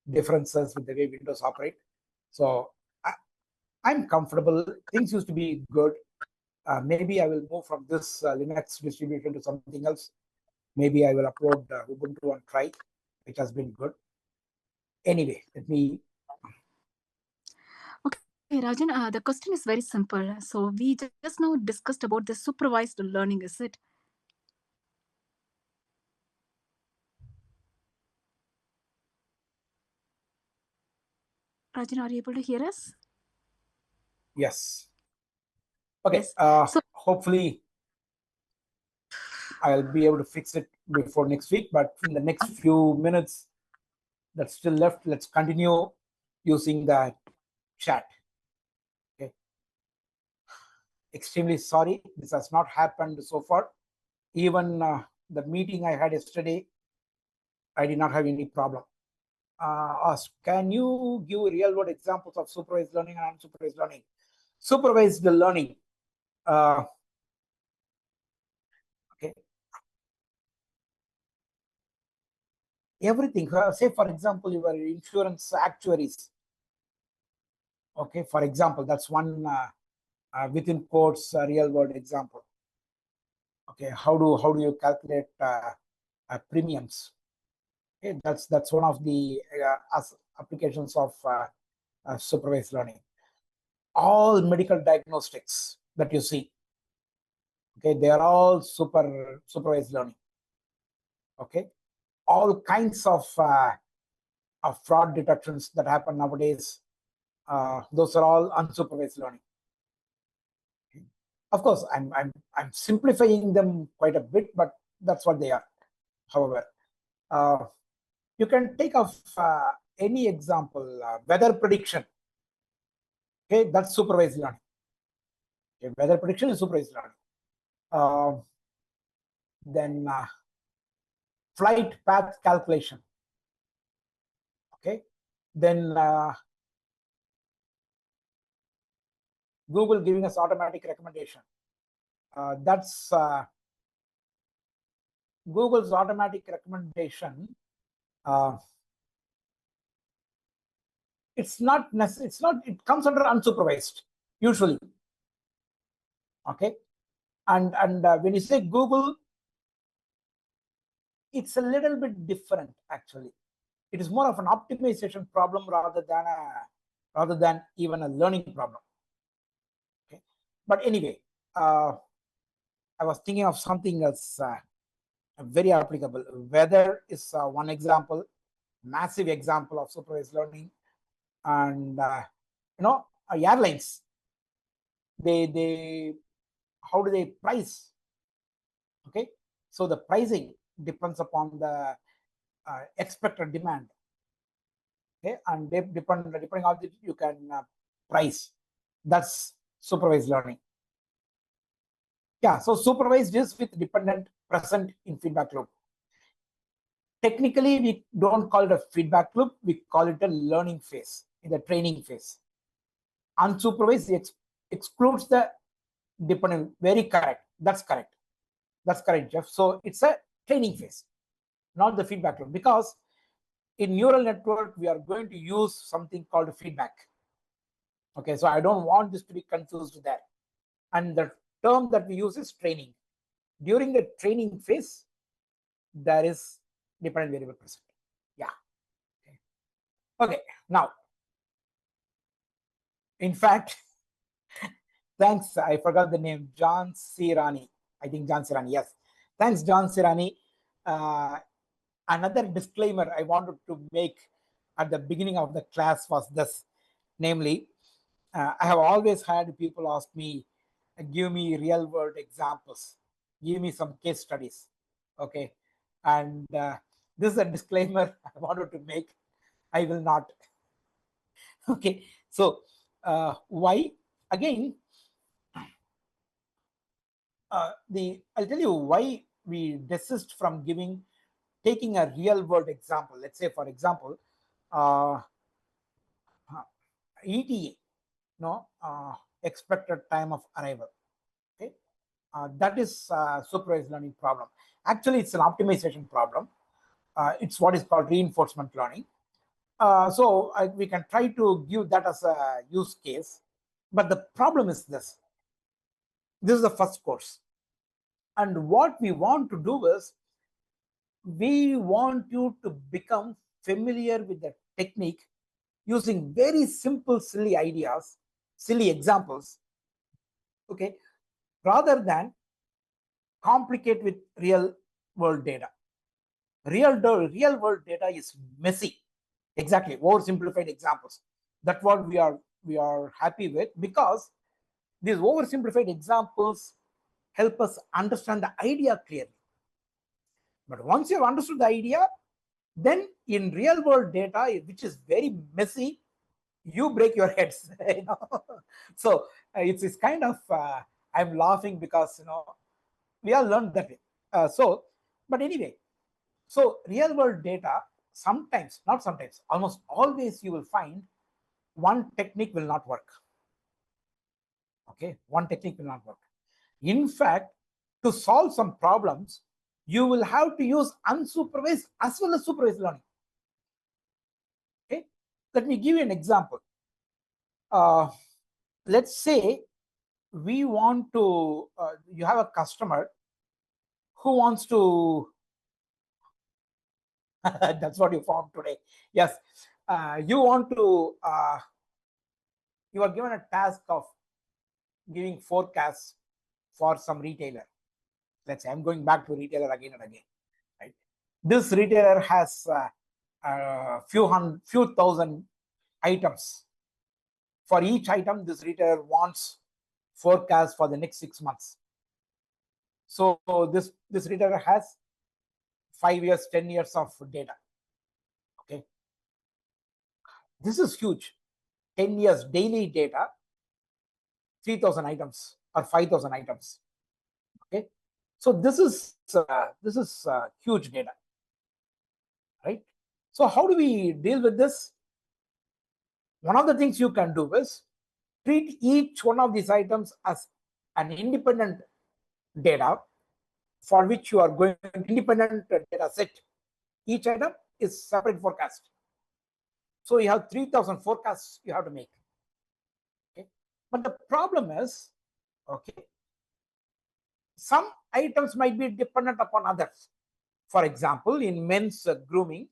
S1: differences with the way Windows operate. So I'm comfortable. Things used to be good. Maybe I will move from this Linux distribution to something else. Maybe I will upload Ubuntu and try, which has been good. Anyway, let me.
S9: Okay, Rajan, the question is very simple. So we just now discussed about the supervised learning, is it? Rajan, are you able to hear us?
S1: Yes. Okay.
S9: Yes. So
S1: hopefully I'll be able to fix it before next week. But in the next few minutes that's still left, let's continue using the chat. Okay. Extremely sorry. This has not happened so far. Even the meeting I had yesterday, I did not have any problem. Ask, can you give real world examples of supervised learning and unsupervised learning? Supervised learning. Okay. Everything. Say, for example, your insurance actuaries. Okay, for example, that's one within quotes, real world example. Okay, how do you calculate premiums? Okay, that's one of the applications of supervised learning. All medical diagnostics that you see, okay, they are all supervised learning. Okay, all kinds of fraud detections that happen nowadays, those are all unsupervised learning. Okay. Of course, I'm simplifying them quite a bit, but that's what they are. However, you can take of any example, weather prediction. Okay, that's supervised learning. Okay, weather prediction is supervised learning. Then flight path calculation. Okay, then Google giving us automatic recommendation. That's Google's automatic recommendation. It's not necessary. It's not. It comes under unsupervised usually. Okay, and when you say Google, it's a little bit different actually. It is more of an optimization problem rather than even a learning problem. Okay, but anyway, I was thinking of something else very applicable. Weather is one example, massive example of supervised learning, and airlines. They how do they price? Okay, so the pricing depends upon the expected demand. Okay, and they depending on it, you can price. That's supervised learning. Yeah, so supervised is with dependent present in feedback loop. Technically, we don't call it a feedback loop, we call it a learning phase, in the training phase. Unsupervised excludes the dependent. Very correct. That's correct. That's correct, Jeff. So it's a training phase, not the feedback loop, because in neural network, we are going to use something called feedback. Okay, so I don't want this to be confused there. And the term that we use is training. During the training phase, there is dependent variable present. Yeah. Okay, now, in fact, thanks, I forgot the name, John Sirani. I think John Sirani, yes. Thanks, John Sirani. Another disclaimer I wanted to make at the beginning of the class was this, namely, I have always had people ask me, give me real world examples, give me some case studies. Okay, and this is a disclaimer I wanted to make. I will not. Okay, so why? Again, I'll tell you why we desist from taking a real world example. Let's say, for example, ETA, expected time of arrival. Okay, that is supervised learning problem. Actually, it's an optimization problem. It's what is called reinforcement learning. So we can try to give that as a use case, but the problem is this. This is the first course, and what we want to do is we want you to become familiar with the technique using very simple, silly ideas, silly examples, okay, rather than complicate with real world data. Real world data is messy. Exactly, oversimplified examples. That's what we are happy with, because these oversimplified examples help us understand the idea clearly. But once you have understood the idea, then in real world data, which is very messy, you break your heads. So it's kind of I'm laughing because we all learned that way. But anyway, so real world data, sometimes, not sometimes, almost always you will find one technique will not work. Okay, one technique will not work. In fact, to solve some problems, you will have to use unsupervised as well as supervised learning. Okay, let me give you an example. Let's say we want to, you have a customer who wants to, that's what you found today. Yes, you want to, you are given a task of giving forecasts for some retailer. Let's say I'm going back to retailer again and again, right? This retailer has few thousand items. For each item, this retailer wants forecast for the next 6 months. So this retailer has 5 years, 10 years of data. Okay, this is huge. 10 years daily data, 3,000 items or 5,000 items. Okay, so this is huge data, right? So how do we deal with this? One of the things you can do is treat each one of these items as an independent data for which you are going to independent data set. Each item is separate forecast. So you have 3,000 forecasts you have to make. Okay, but the problem is, okay, some items might be dependent upon others. For example, in men's grooming,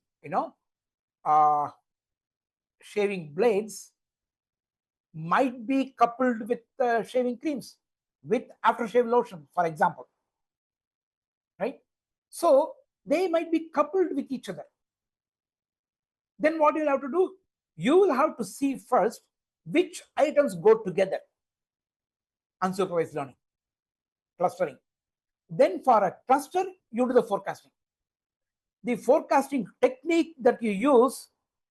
S1: shaving blades might be coupled with shaving creams, with aftershave lotion, for example, right? So they might be coupled with each other. Then what you'll have to do? You will have to see first which items go together. Unsupervised learning, clustering. Then for a cluster, you do the forecasting. The forecasting technique that you use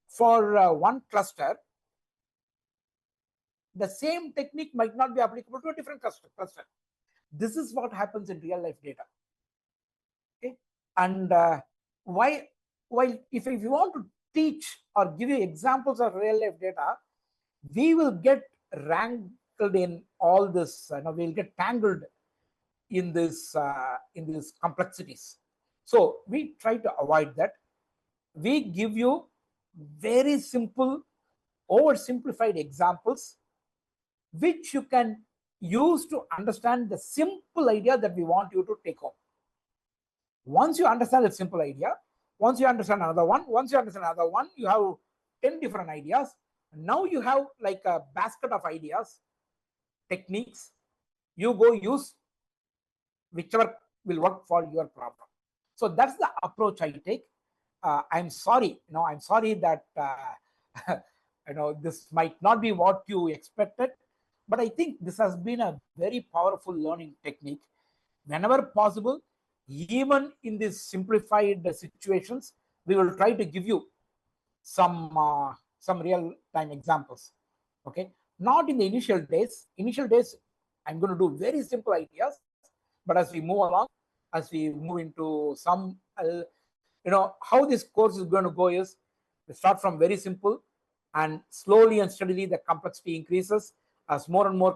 S1: for one cluster, the same technique might not be applicable to a different cluster. This is what happens in real life data. Okay, and while if you want to teach or give you examples of real life data, we will get wrangled in all this. We'll get tangled in these complexities. So we try to avoid that. We give you very simple, oversimplified examples which you can use to understand the simple idea that we want you to take home. Once you understand the simple idea, once you understand another one, you have 10 different ideas. Now you have like a basket of ideas, techniques. You go use whichever will work for your problem. So that's the approach I take. I'm sorry, that this might not be what you expected, but I think this has been a very powerful learning technique. Whenever possible, even in these simplified situations, we will try to give you some real-time examples. Okay, not in the initial days. I'm going to do very simple ideas, but as we move along, as we move into some, how this course is going to go is, we start from very simple, and slowly and steadily the complexity increases as more and more